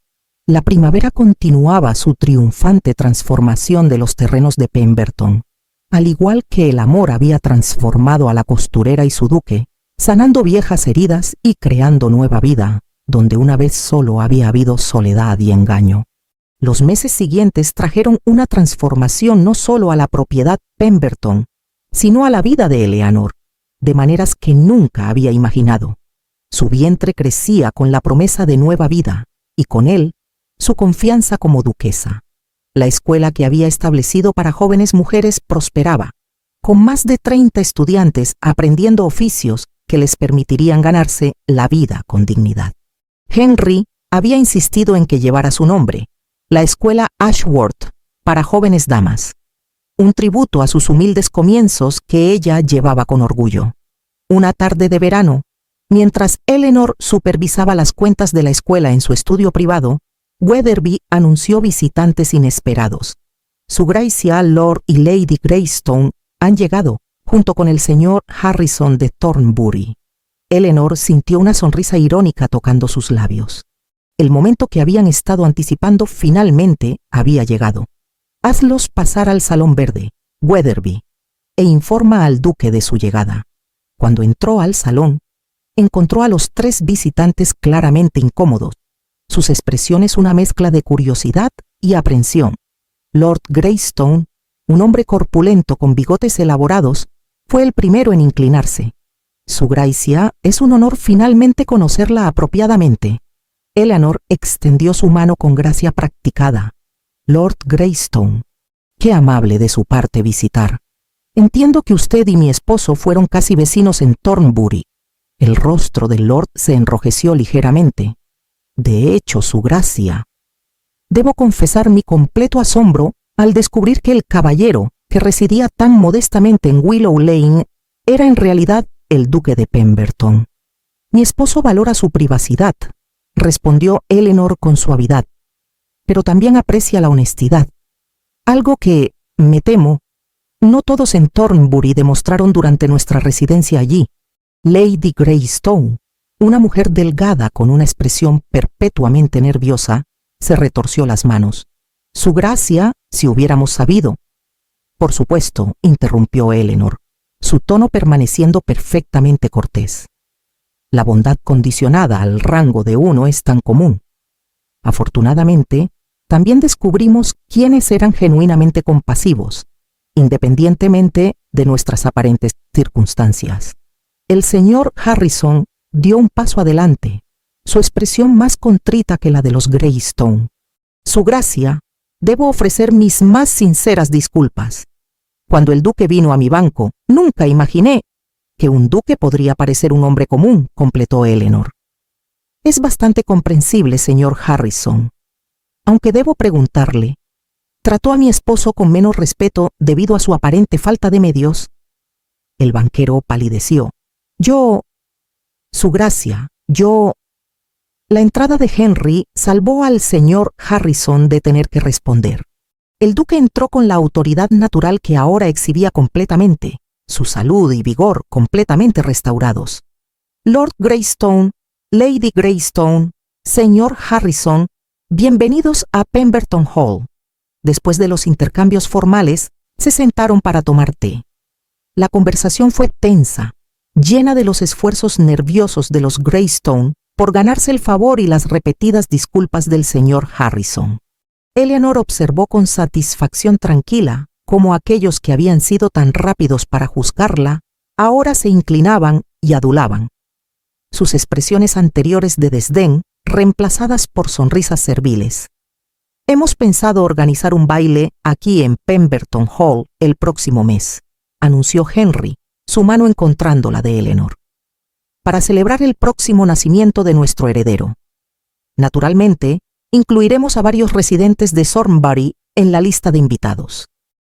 la primavera continuaba su triunfante transformación de los terrenos de Pemberton, al igual que el amor había transformado a la costurera y su duque, sanando viejas heridas y creando nueva vida, donde una vez solo había habido soledad y engaño. Los meses siguientes trajeron una transformación no solo a la propiedad Pemberton, sino a la vida de Eleanor, de maneras que nunca había imaginado. Su vientre crecía con la promesa de nueva vida, y con él, su confianza como duquesa. La escuela que había establecido para jóvenes mujeres prosperaba, con más de 30 estudiantes aprendiendo oficios que les permitirían ganarse la vida con dignidad. Henry había insistido en que llevara su nombre, la escuela Ashworth, para jóvenes damas, un tributo a sus humildes comienzos que ella llevaba con orgullo. Una tarde de verano, mientras Eleanor supervisaba las cuentas de la escuela en su estudio privado, Wetherby anunció visitantes inesperados. Su Gracia, Lord y Lady Greystone han llegado, junto con el señor Harrison de Thornbury. Eleanor sintió una sonrisa irónica tocando sus labios. El momento que habían estado anticipando finalmente había llegado. Hazlos pasar al salón verde, Wetherby, e informa al duque de su llegada. Cuando entró al salón, encontró a los 3 visitantes claramente incómodos, sus expresiones una mezcla de curiosidad y aprensión. Lord Greystone, un hombre corpulento con bigotes elaborados, fue el primero en inclinarse. Su Gracia, es un honor finalmente conocerla apropiadamente. Eleanor extendió su mano con gracia practicada. Lord Greystone, qué amable de su parte visitar. Entiendo que usted y mi esposo fueron casi vecinos en Thornbury. El rostro del Lord se enrojeció ligeramente. De hecho, su Gracia. Debo confesar mi completo asombro al descubrir que el caballero que residía tan modestamente en Willow Lane era en realidad el duque de Pemberton. Mi esposo valora su privacidad, respondió Eleanor con suavidad, pero también aprecia la honestidad, algo que, Me temo, no todos en Thornbury demostraron durante nuestra residencia allí. Lady Greystone, una mujer delgada con una expresión perpetuamente nerviosa, se retorció las manos. Su gracia, si hubiéramos sabido. Por supuesto, interrumpió Eleanor, su tono permaneciendo perfectamente cortés. La bondad condicionada al rango de uno es tan común. Afortunadamente, también descubrimos quiénes eran genuinamente compasivos, independientemente de nuestras aparentes circunstancias. El señor Harrison dio un paso adelante, su expresión más contrita que la de los Greystone. Su gracia, debo ofrecer mis más sinceras disculpas. Cuando el duque vino a mi banco, nunca imaginé que un duque podría parecer un hombre común, completó Eleanor. Es bastante comprensible, señor Harrison. Aunque debo preguntarle, ¿trató a mi esposo con menos respeto debido a su aparente falta de medios? El banquero palideció. Su gracia, La entrada de Henry salvó al señor Harrison de tener que responder. El duque entró con la autoridad natural que ahora exhibía completamente, su salud y vigor completamente restaurados. Lord Greystone, Lady Greystone, señor Harrison, bienvenidos a Pemberton Hall. Después de los intercambios formales, se sentaron para tomar té. La conversación fue tensa, llena de los esfuerzos nerviosos de los Greystone por ganarse el favor y las repetidas disculpas del señor Harrison. Eleanor observó con satisfacción tranquila cómo aquellos que habían sido tan rápidos para juzgarla, ahora se inclinaban y adulaban. Sus expresiones anteriores de desdén reemplazadas por sonrisas serviles. Hemos pensado organizar un baile aquí en Pemberton Hall el próximo mes, anunció Henry, su mano encontrando la de Eleanor, para celebrar el próximo nacimiento de nuestro heredero. Naturalmente, incluiremos a varios residentes de Thornbury en la lista de invitados.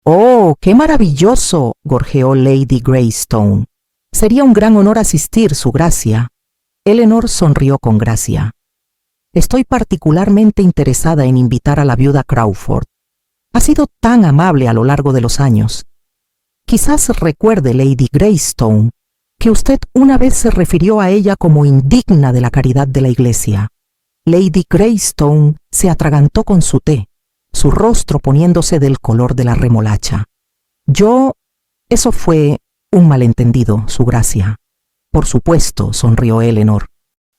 ¡Oh, qué maravilloso!, gorjeó Lady Greystone. Sería un gran honor asistir, su gracia. Eleanor sonrió con gracia. Estoy particularmente interesada en invitar a la viuda Crawford. Ha sido tan amable a lo largo de los años. Quizás recuerde, Lady Greystone, que usted una vez se refirió a ella como indigna de la caridad de la iglesia. Lady Greystone se atragantó con su té, su rostro poniéndose del color de la remolacha. Eso fue un malentendido, su gracia. Por supuesto, sonrió Eleanor.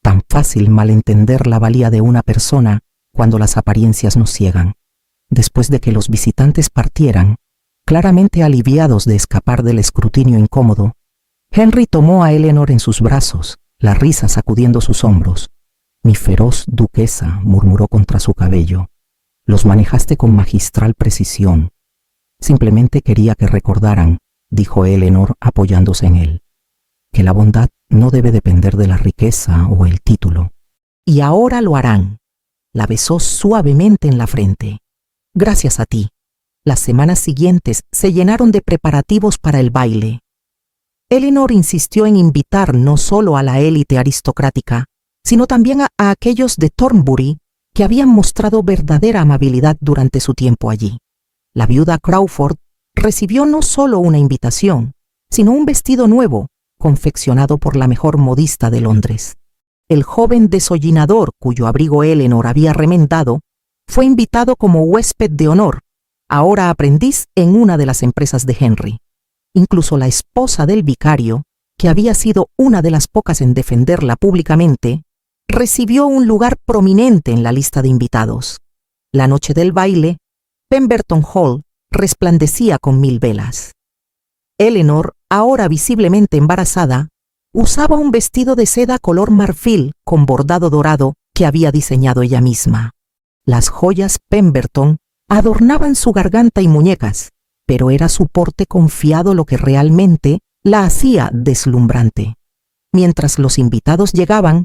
Tan fácil malentender la valía de una persona cuando las apariencias nos ciegan. Después de que los visitantes partieran, claramente aliviados de escapar del escrutinio incómodo, Henry tomó a Eleanor en sus brazos, la risa sacudiendo sus hombros. Mi feroz duquesa, murmuró contra su cabello. Los manejaste con magistral precisión. Simplemente quería que recordaran, dijo Eleanor apoyándose en él, que la bondad no debe depender de la riqueza o el título. Y ahora lo harán. La besó suavemente en la frente. Gracias a ti. Las semanas siguientes se llenaron de preparativos para el baile. Eleanor insistió en invitar no solo a la élite aristocrática, sino también a aquellos de Thornbury que habían mostrado verdadera amabilidad durante su tiempo allí. La viuda Crawford recibió no solo una invitación, sino un vestido nuevo, confeccionado por la mejor modista de Londres. El joven desollinador cuyo abrigo Eleanor había remendado fue invitado como huésped de honor, ahora aprendiz en una de las empresas de Henry. Incluso la esposa del vicario, que había sido una de las pocas en defenderla públicamente, recibió un lugar prominente en la lista de invitados. La noche del baile, Pemberton Hall resplandecía con 1000 velas. Eleanor, ahora visiblemente embarazada, usaba un vestido de seda color marfil con bordado dorado que había diseñado ella misma. Las joyas Pemberton adornaban su garganta y muñecas, pero era su porte confiado lo que realmente la hacía deslumbrante. Mientras los invitados llegaban,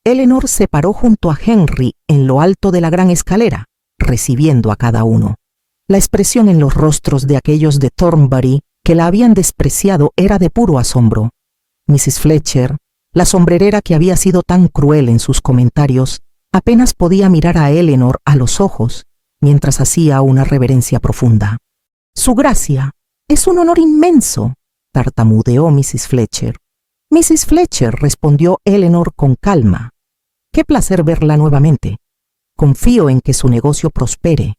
Eleanor se paró junto a Henry en lo alto de la gran escalera, recibiendo a cada uno. La expresión en los rostros de aquellos de Thornbury que la habían despreciado era de puro asombro. Mrs. Fletcher, la sombrerera que había sido tan cruel en sus comentarios, apenas podía mirar a Eleanor a los ojos mientras hacía una reverencia profunda. Su gracia, es un honor inmenso, tartamudeó Mrs. Fletcher. Mrs. Fletcher, respondió Eleanor con calma. Qué placer verla nuevamente. Confío en que su negocio prospere.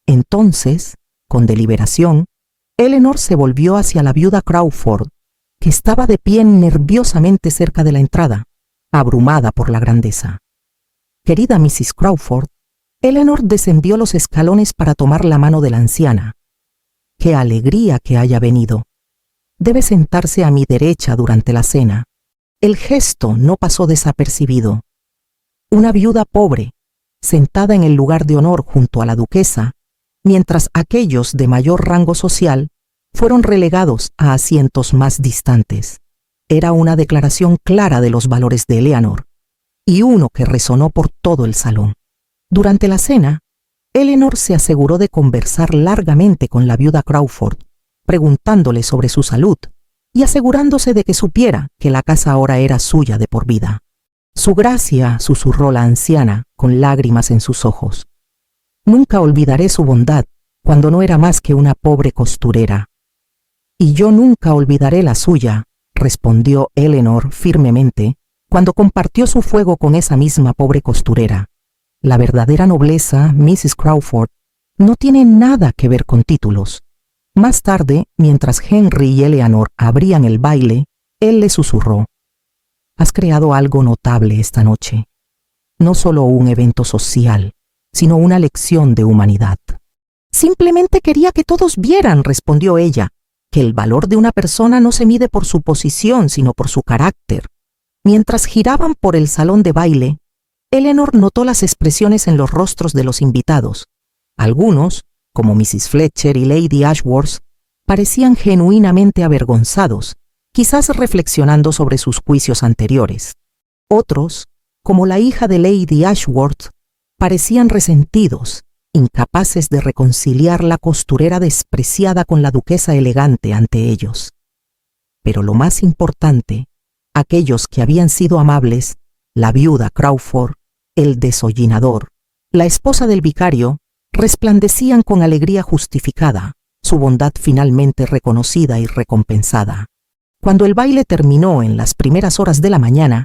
Entonces, con deliberación, Eleanor se volvió hacia la viuda Crawford, que estaba de pie nerviosamente cerca de la entrada, abrumada por la grandeza. Querida Mrs. Crawford, Eleanor descendió los escalones para tomar la mano de la anciana. ¡Qué alegría que haya venido! Debe sentarse a mi derecha durante la cena. El gesto no pasó desapercibido. Una viuda pobre, sentada en el lugar de honor junto a la duquesa, mientras aquellos de mayor rango social fueron relegados a asientos más distantes. Era una declaración clara de los valores de Eleanor, y uno que resonó por todo el salón. Durante la cena, Eleanor se aseguró de conversar largamente con la viuda Crawford, preguntándole sobre su salud y asegurándose de que supiera que la casa ahora era suya de por vida. Su gracia, susurró la anciana, con lágrimas en sus ojos. Nunca olvidaré su bondad cuando no era más que una pobre costurera. Y yo nunca olvidaré la suya, respondió Eleanor firmemente, cuando compartió su fuego con esa misma pobre costurera. La verdadera nobleza, Mrs. Crawford, no tiene nada que ver con títulos. Más tarde, mientras Henry y Eleanor abrían el baile, él le susurró: «Has creado algo notable esta noche. No solo un evento social, sino una lección de humanidad». «Simplemente quería que todos vieran», respondió ella, «que el valor de una persona no se mide por su posición, sino por su carácter». Mientras giraban por el salón de baile, Eleanor notó las expresiones en los rostros de los invitados. Algunos, como Mrs. Fletcher y Lady Ashworth, parecían genuinamente avergonzados, quizás reflexionando sobre sus juicios anteriores. Otros, como la hija de Lady Ashworth, parecían resentidos, incapaces de reconciliar la costurera despreciada con la duquesa elegante ante ellos. Pero lo más importante, aquellos que habían sido amables, la viuda Crawford, el desollinador, la esposa del vicario, resplandecían con alegría justificada, su bondad finalmente reconocida y recompensada. Cuando el baile terminó en las primeras horas de la mañana,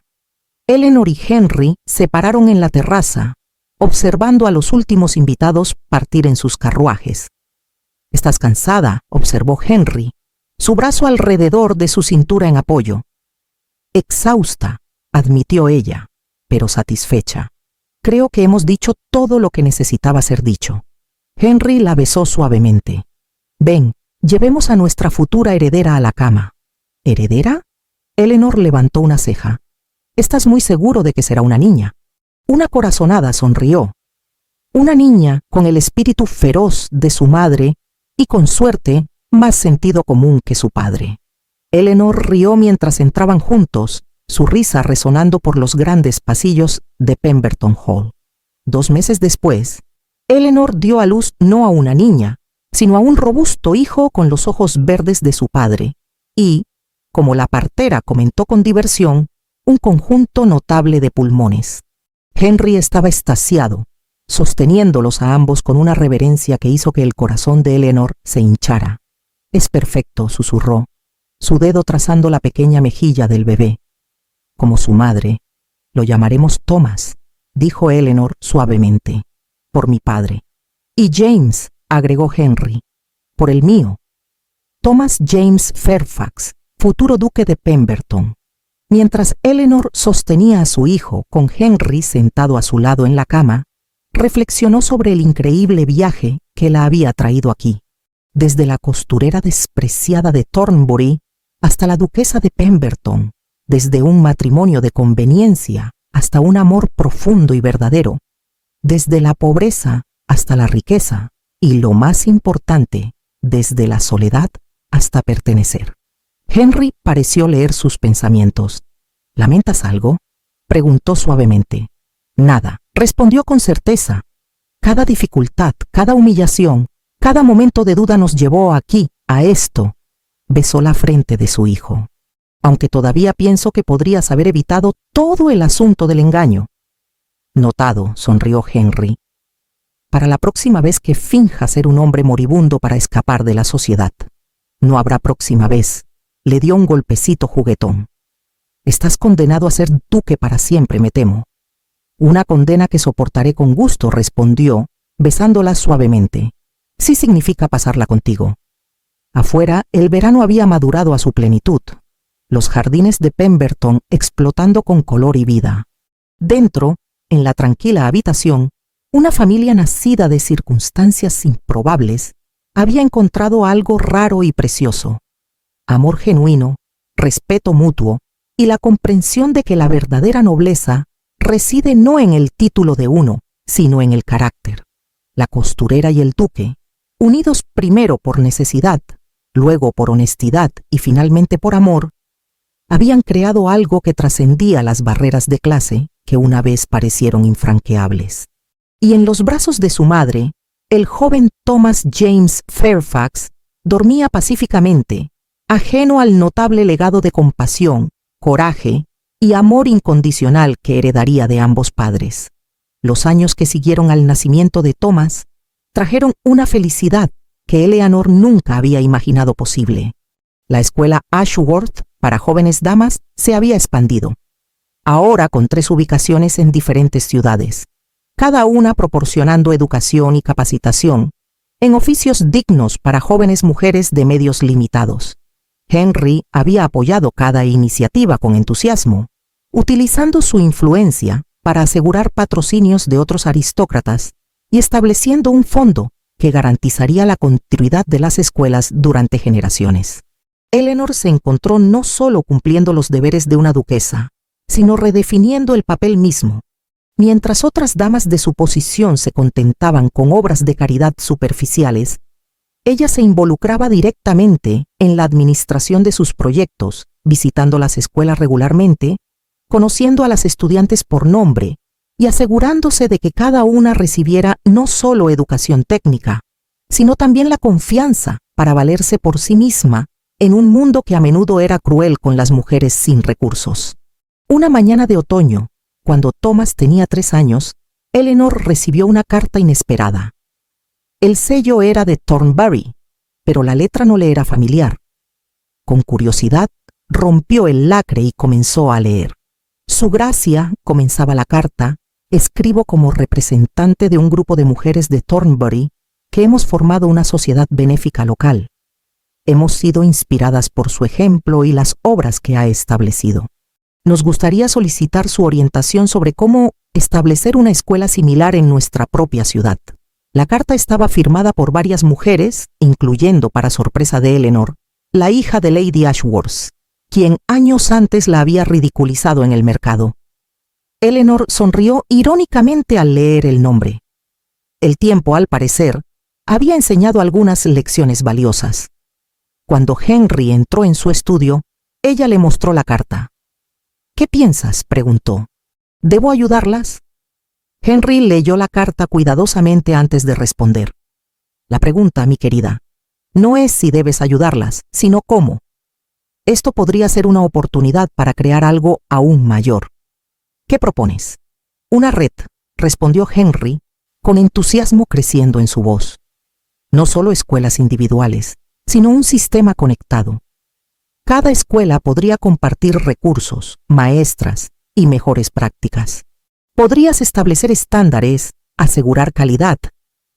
Eleanor y Henry se pararon en la terraza, observando a los últimos invitados partir en sus carruajes. «Estás cansada», observó Henry, su brazo alrededor de su cintura en apoyo. «Exhausta», admitió ella, pero satisfecha. «Creo que hemos dicho todo lo que necesitaba ser dicho». Henry la besó suavemente. «Ven, llevemos a nuestra futura heredera a la cama». «¿Heredera?» Eleanor levantó una ceja. «¿Estás muy seguro de que será una niña?» Una corazonada sonrió. Una niña con el espíritu feroz de su madre y, con suerte, más sentido común que su padre. Eleanor rió mientras entraban juntos, su risa resonando por los grandes pasillos de Pemberton Hall. 2 meses después, Eleanor dio a luz no a una niña, sino a un robusto hijo con los ojos verdes de su padre, y, como la partera comentó con diversión, un conjunto notable de pulmones. Henry estaba extasiado, sosteniéndolos a ambos con una reverencia que hizo que el corazón de Eleanor se hinchara. «Es perfecto», susurró, su dedo trazando la pequeña mejilla del bebé. «Como su madre, lo llamaremos Thomas», dijo Eleanor suavemente, «por mi padre». «Y James», agregó Henry, «por el mío». Thomas James Fairfax, futuro duque de Pemberton. Mientras Eleanor sostenía a su hijo con Henry sentado a su lado en la cama, reflexionó sobre el increíble viaje que la había traído aquí, desde la costurera despreciada de Thornbury hasta la duquesa de Pemberton, desde un matrimonio de conveniencia hasta un amor profundo y verdadero, desde la pobreza hasta la riqueza y, lo más importante, desde la soledad hasta pertenecer. Henry pareció leer sus pensamientos. «¿Lamentas algo?», preguntó suavemente. «Nada», respondió con certeza. «Cada dificultad, cada humillación, cada momento de duda nos llevó aquí, a esto». Besó la frente de su hijo. «Aunque todavía pienso que podrías haber evitado todo el asunto del engaño». «Notado», sonrió Henry. para la próxima vez que finja ser un hombre moribundo para escapar de la sociedad. No habrá próxima vez. Le dio un golpecito juguetón. Estás condenado a ser duque para siempre, me temo. Una condena que soportaré con gusto, respondió, besándola suavemente. Sí significa pasarla contigo. Afuera, el verano había madurado a su plenitud. Los jardines de Pemberton explotando con color y vida. Dentro, en la tranquila habitación, una familia nacida de circunstancias improbables había encontrado algo raro y precioso. Amor genuino, respeto mutuo y la comprensión de que la verdadera nobleza reside no en el título de uno, sino en el carácter. La costurera y el duque, unidos primero por necesidad, luego por honestidad y finalmente por amor, habían creado algo que trascendía las barreras de clase que una vez parecieron infranqueables. Y en los brazos de su madre, el joven Thomas James Fairfax dormía pacíficamente, ajeno al notable legado de compasión, coraje y amor incondicional que heredaría de ambos padres. Los años que siguieron al nacimiento de Thomas trajeron una felicidad que Eleanor nunca había imaginado posible. La escuela Ashworth para jóvenes damas se había expandido, ahora con 3 ubicaciones en diferentes ciudades, cada una proporcionando educación y capacitación en oficios dignos para jóvenes mujeres de medios limitados. Henry había apoyado cada iniciativa con entusiasmo, utilizando su influencia para asegurar patrocinios de otros aristócratas y estableciendo un fondo que garantizaría la continuidad de las escuelas durante generaciones. Eleanor se encontró no solo cumpliendo los deberes de una duquesa, sino redefiniendo el papel mismo. Mientras otras damas de su posición se contentaban con obras de caridad superficiales, ella se involucraba directamente en la administración de sus proyectos, visitando las escuelas regularmente, conociendo a las estudiantes por nombre y asegurándose de que cada una recibiera no solo educación técnica, sino también la confianza para valerse por sí misma en un mundo que a menudo era cruel con las mujeres sin recursos. Una mañana de otoño, cuando Thomas tenía 3 años, Eleanor recibió una carta inesperada. El sello era de Thornbury, pero la letra no le era familiar. Con curiosidad, rompió el lacre y comenzó a leer. Su gracia, comenzaba la carta, escribo como representante de un grupo de mujeres de Thornbury que hemos formado una sociedad benéfica local. Hemos sido inspiradas por su ejemplo y las obras que ha establecido. Nos gustaría solicitar su orientación sobre cómo establecer una escuela similar en nuestra propia ciudad. La carta estaba firmada por varias mujeres, incluyendo, para sorpresa de Eleanor, la hija de Lady Ashworth, quien años antes la había ridiculizado en el mercado. Eleanor sonrió irónicamente al leer el nombre. El tiempo, al parecer, había enseñado algunas lecciones valiosas. Cuando Henry entró en su estudio, ella le mostró la carta. ¿Qué piensas?, preguntó. ¿Debo ayudarlas? Henry leyó la carta cuidadosamente antes de responder. La pregunta, mi querida, no es si debes ayudarlas, sino cómo. Esto podría ser una oportunidad para crear algo aún mayor. ¿Qué propones? Una red, respondió Henry, con entusiasmo creciendo en su voz. No solo escuelas individuales, sino un sistema conectado. Cada escuela podría compartir recursos, maestras y mejores prácticas. Podrías establecer estándares, asegurar calidad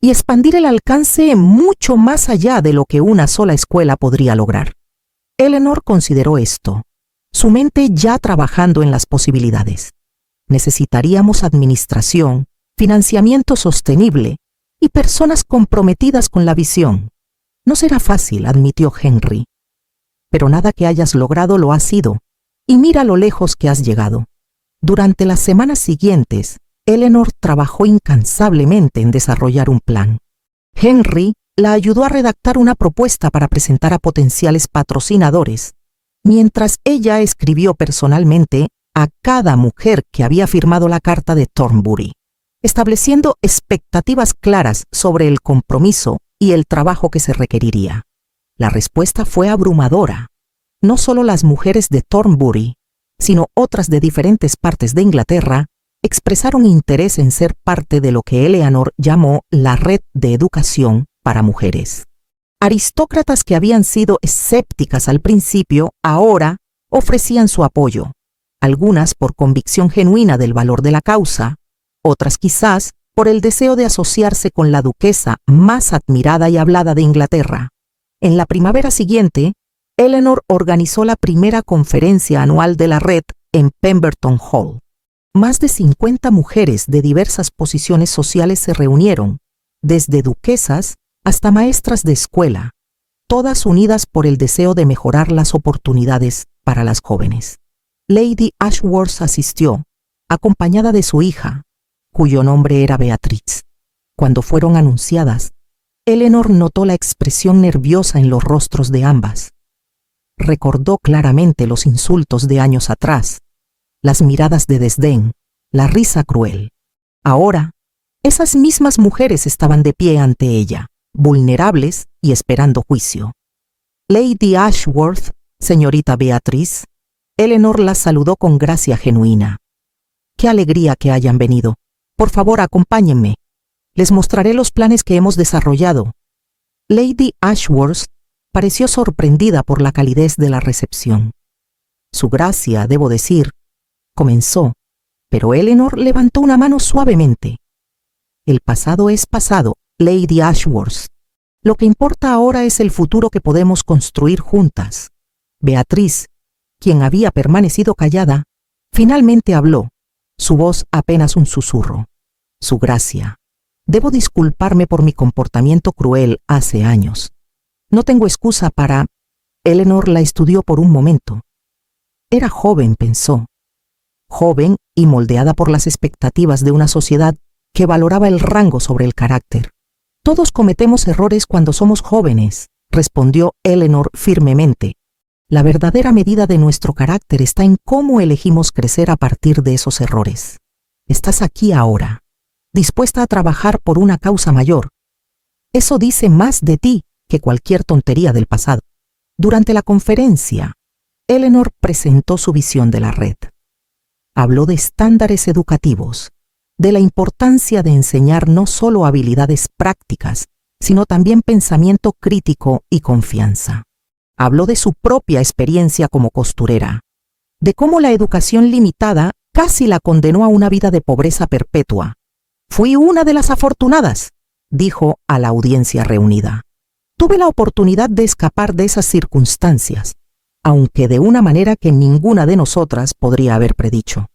y expandir el alcance mucho más allá de lo que una sola escuela podría lograr. Eleanor consideró esto, su mente ya trabajando en las posibilidades. Necesitaríamos administración, financiamiento sostenible y personas comprometidas con la visión. No será fácil, admitió Henry. Pero nada que hayas logrado lo ha sido, y mira lo lejos que has llegado. Durante las semanas siguientes, Eleanor trabajó incansablemente en desarrollar un plan. Henry la ayudó a redactar una propuesta para presentar a potenciales patrocinadores, mientras ella escribió personalmente a cada mujer que había firmado la carta de Thornbury, estableciendo expectativas claras sobre el compromiso y el trabajo que se requeriría. La respuesta fue abrumadora. No solo las mujeres de Thornbury, sino otras de diferentes partes de Inglaterra, expresaron interés en ser parte de lo que Eleanor llamó la Red de Educación para Mujeres. Aristócratas que habían sido escépticas al principio, ahora ofrecían su apoyo, algunas por convicción genuina del valor de la causa, otras quizás por el deseo de asociarse con la duquesa más admirada y hablada de Inglaterra. En la primavera siguiente, Eleanor organizó la primera conferencia anual de la red en Pemberton Hall. Más de 50 mujeres de diversas posiciones sociales se reunieron, desde duquesas hasta maestras de escuela, todas unidas por el deseo de mejorar las oportunidades para las jóvenes. Lady Ashworth asistió, acompañada de su hija, cuyo nombre era Beatriz. Cuando fueron anunciadas, Eleanor notó la expresión nerviosa en los rostros de ambas. Recordó claramente los insultos de años atrás, las miradas de desdén, la risa cruel. Ahora, esas mismas mujeres estaban de pie ante ella, vulnerables y esperando juicio. Lady Ashworth, señorita Beatriz, Eleanor las saludó con gracia genuina. ¡Qué alegría que hayan venido! Por favor, acompáñenme. Les mostraré los planes que hemos desarrollado. Lady Ashworth pareció sorprendida por la calidez de la recepción. Su gracia, debo decir, comenzó, pero Eleanor levantó una mano suavemente. El pasado es pasado, Lady Ashworth. Lo que importa ahora es el futuro que podemos construir juntas. Beatriz, quien había permanecido callada, finalmente habló, su voz apenas un susurro. Su gracia. Debo disculparme por mi comportamiento cruel hace años. No tengo excusa para... Eleanor la estudió por un momento. Era joven, pensó. Joven y moldeada por las expectativas de una sociedad que valoraba el rango sobre el carácter. Todos cometemos errores cuando somos jóvenes, respondió Eleanor firmemente. La verdadera medida de nuestro carácter está en cómo elegimos crecer a partir de esos errores. Estás aquí ahora, dispuesta a trabajar por una causa mayor. Eso dice más de ti que cualquier tontería del pasado. Durante la conferencia, Eleanor presentó su visión de la red. Habló de estándares educativos, de la importancia de enseñar no solo habilidades prácticas, sino también pensamiento crítico y confianza. Habló de su propia experiencia como costurera, de cómo la educación limitada casi la condenó a una vida de pobreza perpetua. Fui una de las afortunadas, dijo a la audiencia reunida. Tuve la oportunidad de escapar de esas circunstancias, aunque de una manera que ninguna de nosotras podría haber predicho.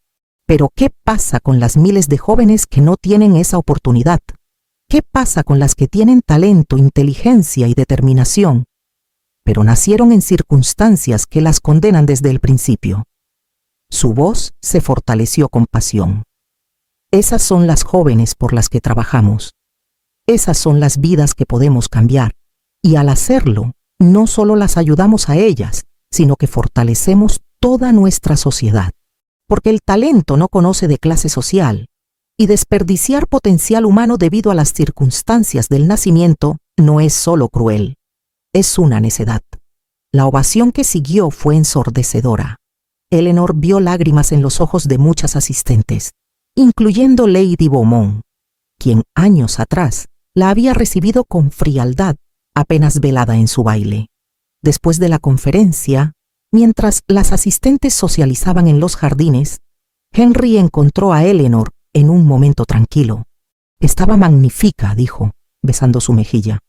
Pero ¿qué pasa con las miles de jóvenes que no tienen esa oportunidad? ¿Qué pasa con las que tienen talento, inteligencia y determinación, pero nacieron en circunstancias que las condenan desde el principio? Su voz se fortaleció con pasión. Esas son las jóvenes por las que trabajamos. Esas son las vidas que podemos cambiar. Y al hacerlo, no solo las ayudamos a ellas, sino que fortalecemos toda nuestra sociedad. Porque el talento no conoce de clase social, y desperdiciar potencial humano debido a las circunstancias del nacimiento no es solo cruel, es una necedad. La ovación que siguió fue ensordecedora. Eleanor vio lágrimas en los ojos de muchas asistentes, incluyendo Lady Beaumont, quien años atrás la había recibido con frialdad, apenas velada en su baile. Después de la conferencia, mientras las asistentes socializaban en los jardines, Henry encontró a Eleanor en un momento tranquilo. Estaba magnífica, dijo, besando su mejilla.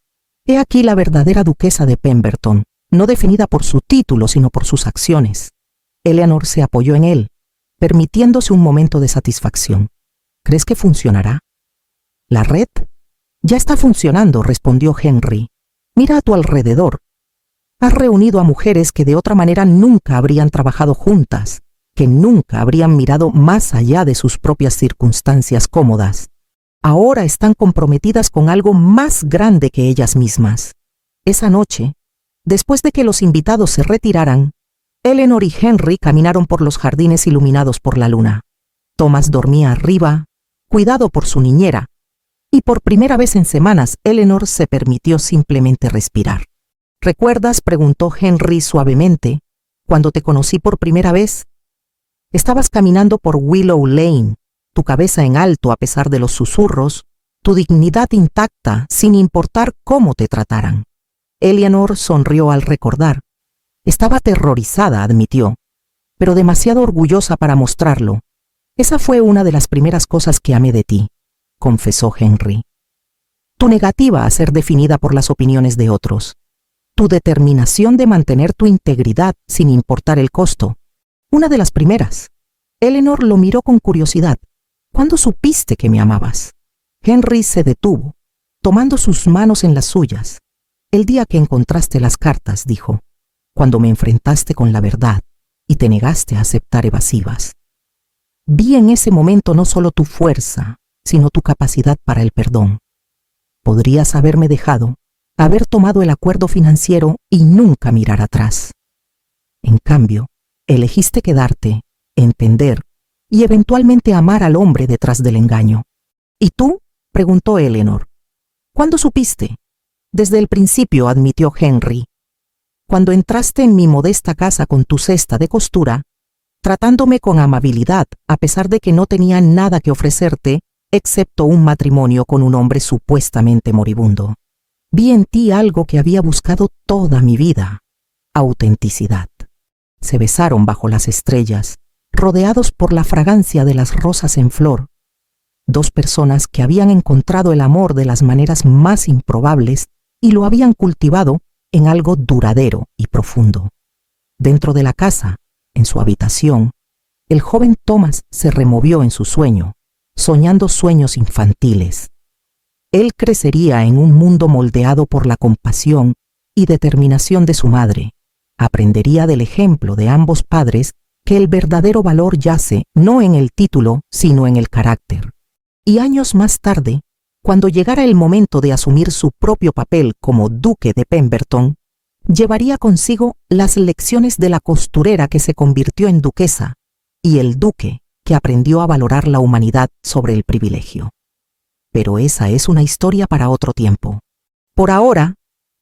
He aquí la verdadera duquesa de Pemberton, no definida por su título, sino por sus acciones. Eleanor se apoyó en él, permitiéndose un momento de satisfacción. ¿Crees que funcionará? ¿La red? Ya está funcionando, respondió Henry. Mira a tu alrededor. Has reunido a mujeres que de otra manera nunca habrían trabajado juntas, que nunca habrían mirado más allá de sus propias circunstancias cómodas. Ahora están comprometidas con algo más grande que ellas mismas. Esa noche, después de que los invitados se retiraran, Eleanor y Henry caminaron por los jardines iluminados por la luna. Thomas dormía arriba, cuidado por su niñera, y por primera vez en semanas Eleanor se permitió simplemente respirar. ¿Recuerdas?, preguntó Henry suavemente, cuando te conocí por primera vez. Estabas caminando por Willow Lane, tu cabeza en alto a pesar de los susurros, tu dignidad intacta sin importar cómo te trataran. Eleanor sonrió al recordar. Estaba aterrorizada, admitió, pero demasiado orgullosa para mostrarlo. Esa fue una de las primeras cosas que amé de ti, confesó Henry. Tu negativa a ser definida por las opiniones de otros. Tu determinación de mantener tu integridad sin importar el costo. Una de las primeras. Eleanor lo miró con curiosidad. ¿Cuándo supiste que me amabas? Henry se detuvo, tomando sus manos en las suyas. El día que encontraste las cartas, dijo, cuando me enfrentaste con la verdad y te negaste a aceptar evasivas. Vi en ese momento no solo tu fuerza, sino tu capacidad para el perdón. Podrías haberme dejado, haber tomado el acuerdo financiero y nunca mirar atrás. En cambio, elegiste quedarte, entender y eventualmente amar al hombre detrás del engaño. ¿Y tú? Preguntó Eleanor. ¿Cuándo supiste? Desde el principio, admitió Henry. Cuando entraste en mi modesta casa con tu cesta de costura, tratándome con amabilidad a pesar de que no tenía nada que ofrecerte, excepto un matrimonio con un hombre supuestamente moribundo. Vi en ti algo que había buscado toda mi vida: autenticidad. Se besaron bajo las estrellas, rodeados por la fragancia de las rosas en flor. Dos personas que habían encontrado el amor de las maneras más improbables y lo habían cultivado en algo duradero y profundo. Dentro de la casa, en su habitación, el joven Thomas se removió en su sueño, soñando sueños infantiles. Él crecería en un mundo moldeado por la compasión y determinación de su madre. Aprendería del ejemplo de ambos padres que el verdadero valor yace no en el título, sino en el carácter. Y años más tarde, cuando llegara el momento de asumir su propio papel como duque de Pemberton, llevaría consigo las lecciones de la costurera que se convirtió en duquesa y el duque que aprendió a valorar la humanidad sobre el privilegio. Pero esa es una historia para otro tiempo. Por ahora,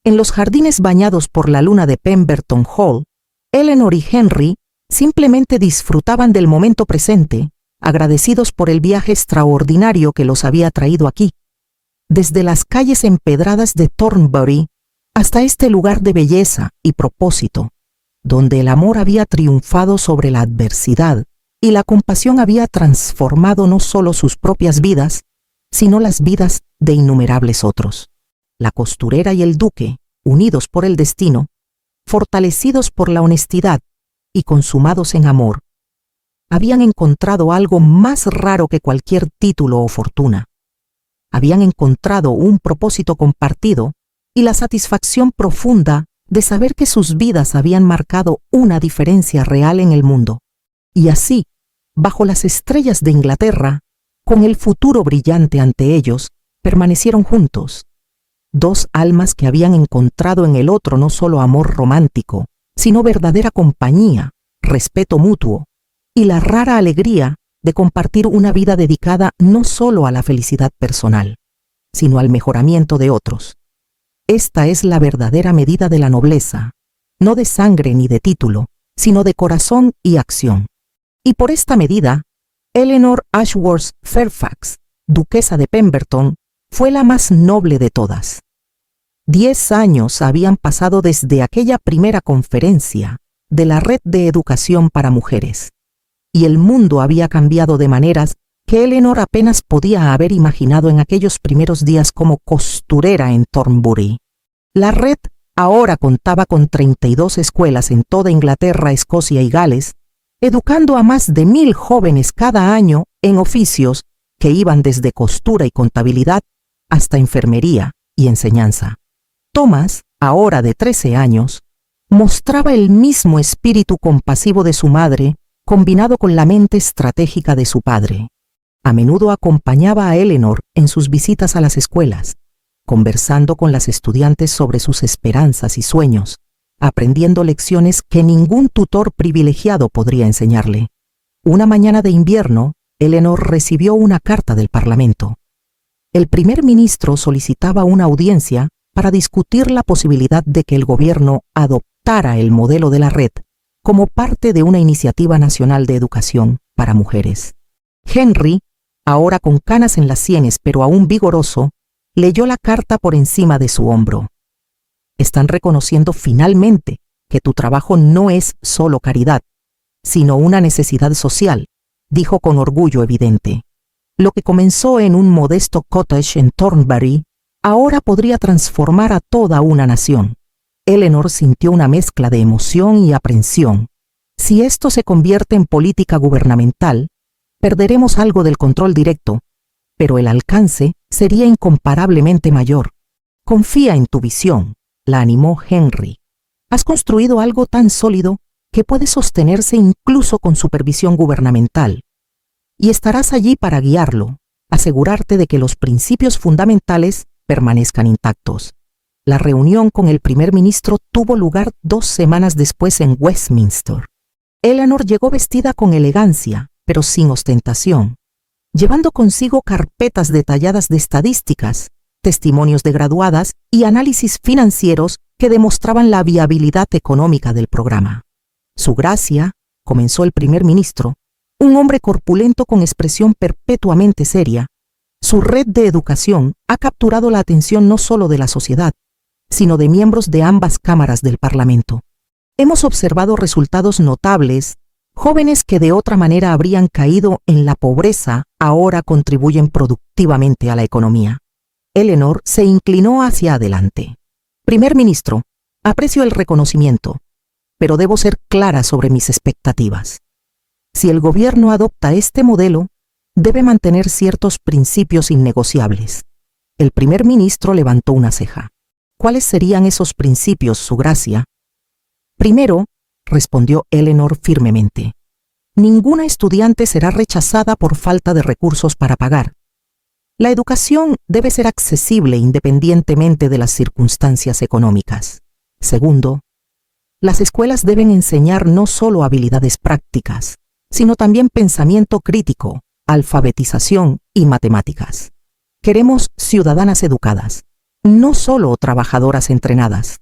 en los jardines bañados por la luna de Pemberton Hall, Eleanor y Henry simplemente disfrutaban del momento presente, agradecidos por el viaje extraordinario que los había traído aquí, desde las calles empedradas de Thornbury hasta este lugar de belleza y propósito, donde el amor había triunfado sobre la adversidad y la compasión había transformado no solo sus propias vidas, sino las vidas de innumerables otros. La costurera y el duque, unidos por el destino, fortalecidos por la honestidad y consumados en amor, habían encontrado algo más raro que cualquier título o fortuna. Habían encontrado un propósito compartido y la satisfacción profunda de saber que sus vidas habían marcado una diferencia real en el mundo. Y así, bajo las estrellas de Inglaterra, con el futuro brillante ante ellos, permanecieron juntos. Dos almas que habían encontrado en el otro no solo amor romántico, sino verdadera compañía, respeto mutuo y la rara alegría de compartir una vida dedicada no solo a la felicidad personal, sino al mejoramiento de otros. Esta es la verdadera medida de la nobleza, no de sangre ni de título, sino de corazón y acción. Y por esta medida, Eleanor Ashworth Fairfax, duquesa de Pemberton, fue la más noble de todas. 10 años habían pasado desde aquella primera conferencia de la Red de Educación para Mujeres, y el mundo había cambiado de maneras que Eleanor apenas podía haber imaginado en aquellos primeros días como costurera en Thornbury. La red ahora contaba con 32 escuelas en toda Inglaterra, Escocia y Gales, educando a más de 1000 jóvenes cada año en oficios que iban desde costura y contabilidad hasta enfermería y enseñanza. Thomas, ahora de 13 años, mostraba el mismo espíritu compasivo de su madre combinado con la mente estratégica de su padre. A menudo acompañaba a Eleanor en sus visitas a las escuelas, conversando con las estudiantes sobre sus esperanzas y sueños, aprendiendo lecciones que ningún tutor privilegiado podría enseñarle. Una mañana de invierno, Eleanor recibió una carta del Parlamento. El primer ministro solicitaba una audiencia para discutir la posibilidad de que el gobierno adoptara el modelo de la red como parte de una iniciativa nacional de educación para mujeres. Henry ahora con canas en las sienes pero aún vigoroso, leyó la carta por encima de su hombro. Están reconociendo finalmente que tu trabajo no es solo caridad, sino una necesidad social, dijo con orgullo evidente. Lo que comenzó en un modesto cottage en Thornbury, ahora podría transformar a toda una nación. Eleanor sintió una mezcla de emoción y aprensión. Si esto se convierte en política gubernamental, perderemos algo del control directo, pero el alcance sería incomparablemente mayor. Confía en tu visión, la animó Henry. Has construido algo tan sólido que puede sostenerse incluso con supervisión gubernamental. Y estarás allí para guiarlo, asegurarte de que los principios fundamentales permanezcan intactos. La reunión con el primer ministro tuvo lugar 2 semanas después en Westminster. Eleanor llegó vestida con elegancia, pero sin ostentación, llevando consigo carpetas detalladas de estadísticas, testimonios de graduadas y análisis financieros que demostraban la viabilidad económica del programa. Su gracia, comenzó el primer ministro, un hombre corpulento con expresión perpetuamente seria, su red de educación ha capturado la atención no solo de la sociedad, sino de miembros de ambas cámaras del Parlamento. Hemos observado resultados notables. Jóvenes que de otra manera habrían caído en la pobreza ahora contribuyen productivamente a la economía. Eleanor se inclinó hacia adelante. Primer ministro, aprecio el reconocimiento, pero debo ser clara sobre mis expectativas. Si el gobierno adopta este modelo, debe mantener ciertos principios innegociables. El primer ministro levantó una ceja. ¿Cuáles serían esos principios, Su Gracia? Primero, respondió Eleanor firmemente, ninguna estudiante será rechazada por falta de recursos para pagar. La educación debe ser accesible independientemente de las circunstancias económicas. Segundo, las escuelas deben enseñar no solo habilidades prácticas, sino también pensamiento crítico, alfabetización y matemáticas. Queremos ciudadanas educadas, no solo trabajadoras entrenadas.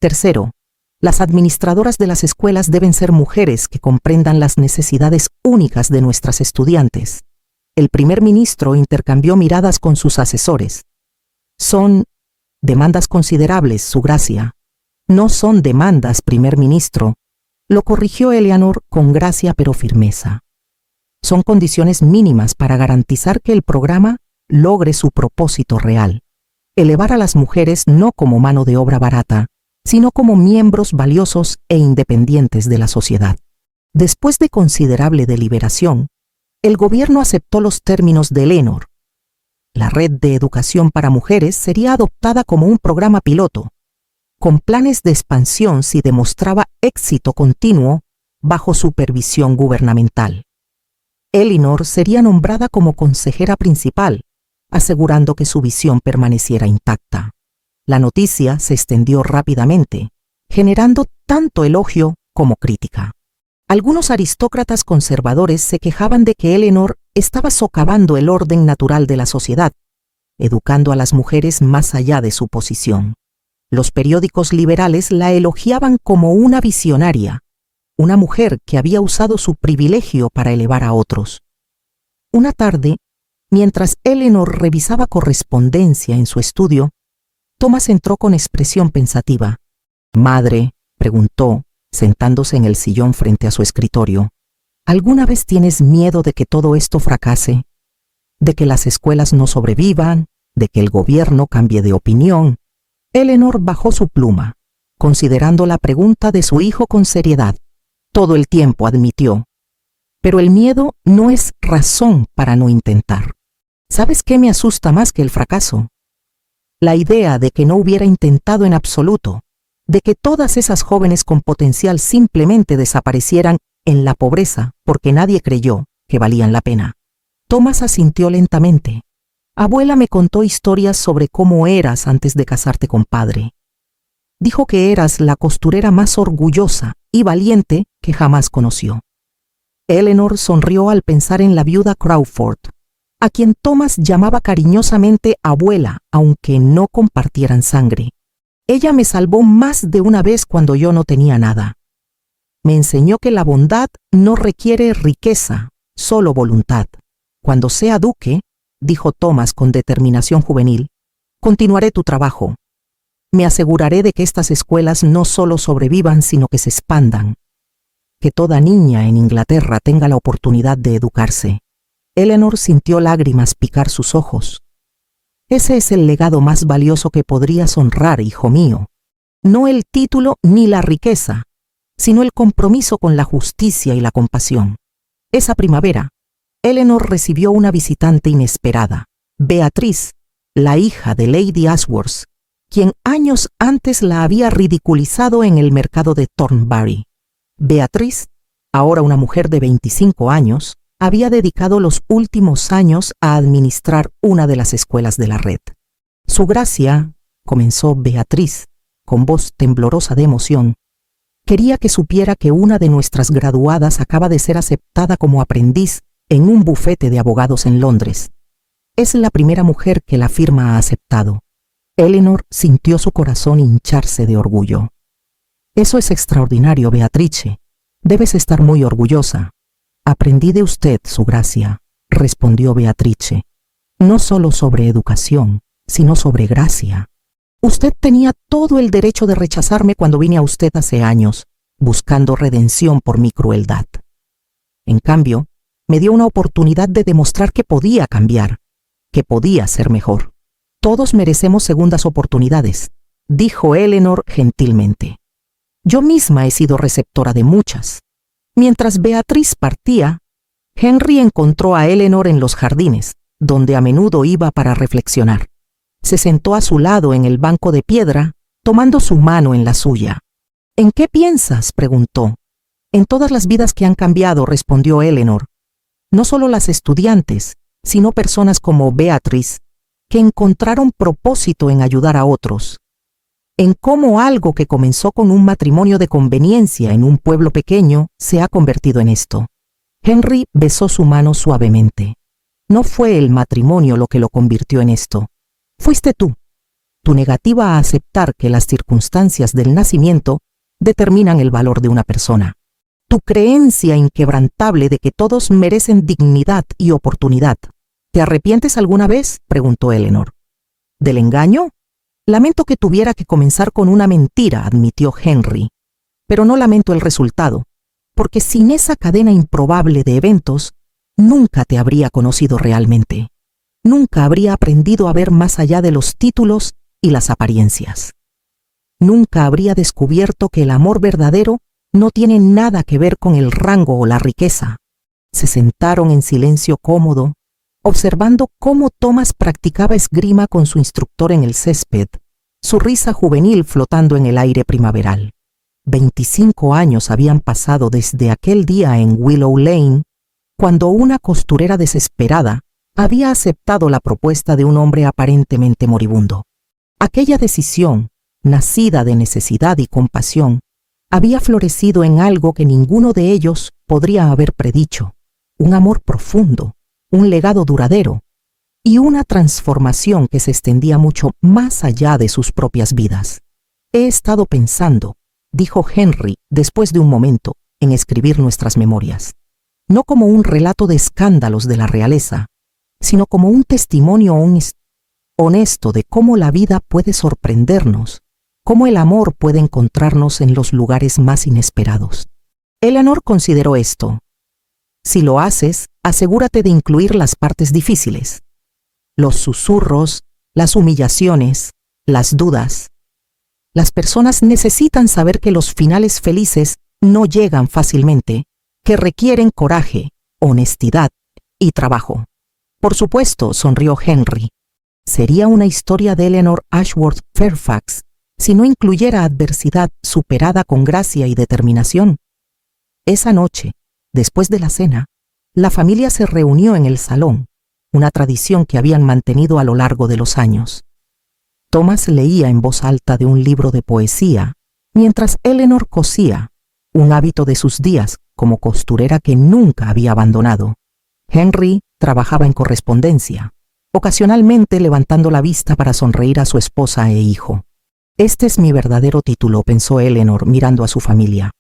Tercero, las administradoras de las escuelas deben ser mujeres que comprendan las necesidades únicas de nuestras estudiantes. El primer ministro intercambió miradas con sus asesores. Son demandas considerables, Su Gracia. No son demandas, primer ministro, lo corrigió Eleanor con gracia pero firmeza. Son condiciones mínimas para garantizar que el programa logre su propósito real. Elevar a las mujeres no como mano de obra barata, sino como miembros valiosos e independientes de la sociedad. Después de considerable deliberación, el gobierno aceptó los términos de Eleanor. La red de educación para mujeres sería adoptada como un programa piloto, con planes de expansión si demostraba éxito continuo bajo supervisión gubernamental. Eleanor sería nombrada como consejera principal, asegurando que su visión permaneciera intacta. La noticia se extendió rápidamente, generando tanto elogio como crítica. Algunos aristócratas conservadores se quejaban de que Eleanor estaba socavando el orden natural de la sociedad, educando a las mujeres más allá de su posición. Los periódicos liberales la elogiaban como una visionaria, una mujer que había usado su privilegio para elevar a otros. Una tarde, mientras Eleanor revisaba correspondencia en su estudio, Thomas entró con expresión pensativa. «Madre», preguntó, sentándose en el sillón frente a su escritorio, ¿alguna vez tienes miedo de que todo esto fracase? ¿De que las escuelas no sobrevivan? ¿De que el gobierno cambie de opinión? Eleanor bajó su pluma, considerando la pregunta de su hijo con seriedad. Todo el tiempo admitió. Pero el miedo no es razón para no intentar. ¿Sabes qué me asusta más que el fracaso? La idea de que no hubiera intentado en absoluto, de que todas esas jóvenes con potencial simplemente desaparecieran en la pobreza porque nadie creyó que valían la pena. Thomas asintió lentamente. Abuela me contó historias sobre cómo eras antes de casarte con padre. Dijo que eras la costurera más orgullosa y valiente que jamás conoció. Eleanor sonrió al pensar en la viuda Crawford, a quien Thomas llamaba cariñosamente abuela, aunque no compartieran sangre. Ella me salvó más de una vez cuando yo no tenía nada. Me enseñó que la bondad no requiere riqueza, solo voluntad. Cuando sea duque, dijo Thomas con determinación juvenil, continuaré tu trabajo. Me aseguraré de que estas escuelas no solo sobrevivan, sino que se expandan. Que toda niña en Inglaterra tenga la oportunidad de educarse. Eleanor sintió lágrimas picar sus ojos. Ese es el legado más valioso que podrías honrar, hijo mío. No el título ni la riqueza, sino el compromiso con la justicia y la compasión. Esa primavera, Eleanor recibió una visitante inesperada, Beatriz, la hija de Lady Ashworth, quien años antes la había ridiculizado en el mercado de Thornbury. Beatriz, ahora una mujer de 25 años, había dedicado los últimos años a administrar una de las escuelas de la red. Su gracia, comenzó Beatriz, con voz temblorosa de emoción, quería que supiera que una de nuestras graduadas acaba de ser aceptada como aprendiz en un bufete de abogados en Londres. Es la primera mujer que la firma ha aceptado. Eleanor sintió su corazón hincharse de orgullo. Eso es extraordinario, Beatrice. Debes estar muy orgullosa. Aprendí de usted, su gracia, respondió Beatrice. No solo sobre educación, sino sobre gracia. Usted tenía todo el derecho de rechazarme cuando vine a usted hace años, buscando redención por mi crueldad. En cambio, me dio una oportunidad de demostrar que podía cambiar, que podía ser mejor. Todos merecemos segundas oportunidades, dijo Eleanor gentilmente. Yo misma he sido receptora de muchas. Mientras Beatriz partía, Henry encontró a Eleanor en los jardines, donde a menudo iba para reflexionar. Se sentó a su lado en el banco de piedra, tomando su mano en la suya. ¿En qué piensas?, preguntó. En todas las vidas que han cambiado, respondió Eleanor. No solo las estudiantes, sino personas como Beatriz, que encontraron propósito en ayudar a otros. En cómo algo que comenzó con un matrimonio de conveniencia en un pueblo pequeño se ha convertido en esto. Henry besó su mano suavemente. No fue el matrimonio lo que lo convirtió en esto. Fuiste tú. Tu negativa a aceptar que las circunstancias del nacimiento determinan el valor de una persona. Tu creencia inquebrantable de que todos merecen dignidad y oportunidad. ¿Te arrepientes alguna vez?, preguntó Eleanor. ¿Del engaño? Lamento que tuviera que comenzar con una mentira, admitió Henry. Pero no lamento el resultado, porque sin esa cadena improbable de eventos, nunca te habría conocido realmente. Nunca habría aprendido a ver más allá de los títulos y las apariencias. Nunca habría descubierto que el amor verdadero no tiene nada que ver con el rango o la riqueza. Se sentaron en silencio cómodo, observando cómo Thomas practicaba esgrima con su instructor en el césped, su risa juvenil flotando en el aire primaveral. 25 años habían pasado desde aquel día en Willow Lane, cuando una costurera desesperada había aceptado la propuesta de un hombre aparentemente moribundo. Aquella decisión, nacida de necesidad y compasión, había florecido en algo que ninguno de ellos podría haber predicho: un amor profundo, un legado duradero y una transformación que se extendía mucho más allá de sus propias vidas. He estado pensando, dijo Henry después de un momento, en escribir nuestras memorias, no como un relato de escándalos de la realeza, sino como un testimonio honesto de cómo la vida puede sorprendernos, cómo el amor puede encontrarnos en los lugares más inesperados. Eleanor consideró esto. Si lo haces, asegúrate de incluir las partes difíciles, los susurros, las humillaciones, las dudas. Las personas necesitan saber que los finales felices no llegan fácilmente, que requieren coraje, honestidad y trabajo. Por supuesto, sonrió Henry. Sería una historia de Eleanor Ashworth Fairfax si no incluyera adversidad superada con gracia y determinación. Esa noche, después de la cena, la familia se reunió en el salón, una tradición que habían mantenido a lo largo de los años. Thomas leía en voz alta de un libro de poesía, mientras Eleanor cosía, un hábito de sus días como costurera que nunca había abandonado. Henry trabajaba en correspondencia, ocasionalmente levantando la vista para sonreír a su esposa e hijo. Este es mi verdadero título, pensó Eleanor mirando a su familia.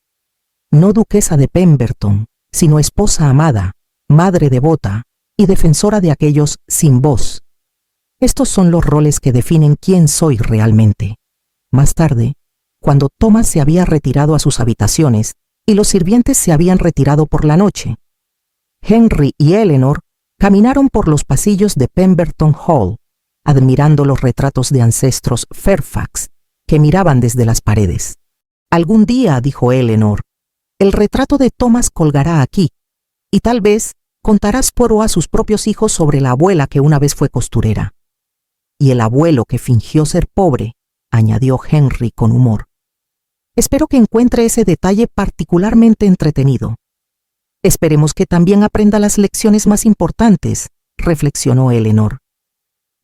No duquesa de Pemberton, sino esposa amada, madre devota, y defensora de aquellos sin voz. Estos son los roles que definen quién soy realmente. Más tarde, cuando Thomas se había retirado a sus habitaciones y los sirvientes se habían retirado por la noche, Henry y Eleanor caminaron por los pasillos de Pemberton Hall, admirando los retratos de ancestros Fairfax que miraban desde las paredes. Algún día, dijo Eleanor, el retrato de Thomas colgará aquí, y tal vez contarás Poirot a sus propios hijos sobre la abuela que una vez fue costurera. Y el abuelo que fingió ser pobre, añadió Henry con humor. Espero que encuentre ese detalle particularmente entretenido. Esperemos que también aprenda las lecciones más importantes, reflexionó Eleanor.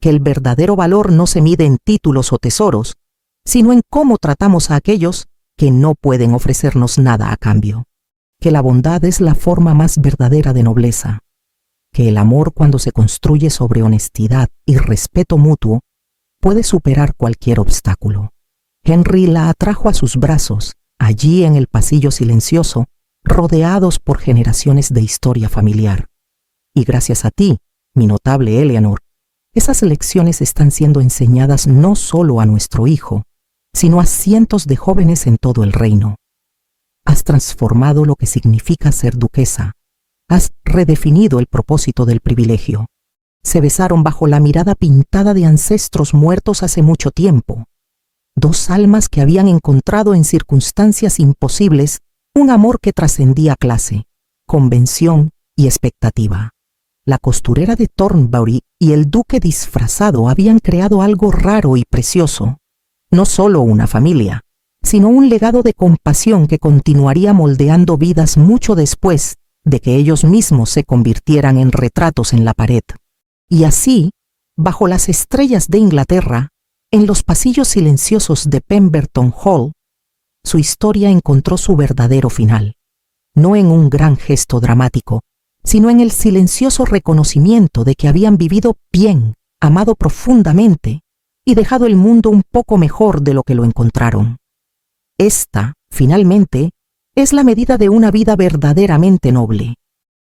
Que el verdadero valor no se mide en títulos o tesoros, sino en cómo tratamos a aquellos que no pueden ofrecernos nada a cambio. Que la bondad es la forma más verdadera de nobleza. Que el amor, cuando se construye sobre honestidad y respeto mutuo, puede superar cualquier obstáculo. Henry la atrajo a sus brazos, allí en el pasillo silencioso, rodeados por generaciones de historia familiar. Y gracias a ti, mi notable Eleanor, esas lecciones están siendo enseñadas no solo a nuestro hijo, sino a cientos de jóvenes en todo el reino. Has transformado lo que significa ser duquesa. Has redefinido el propósito del privilegio. Se besaron bajo la mirada pintada de ancestros muertos hace mucho tiempo. Dos almas que habían encontrado en circunstancias imposibles un amor que trascendía clase, convención y expectativa. La costurera de Thornbury y el duque disfrazado habían creado algo raro y precioso. No solo una familia, sino un legado de compasión que continuaría moldeando vidas mucho después de que ellos mismos se convirtieran en retratos en la pared. Y así, bajo las estrellas de Inglaterra, en los pasillos silenciosos de Pemberton Hall, su historia encontró su verdadero final, no en un gran gesto dramático, sino en el silencioso reconocimiento de que habían vivido bien, amado profundamente y dejado el mundo un poco mejor de lo que lo encontraron. Esta, finalmente, es la medida de una vida verdaderamente noble.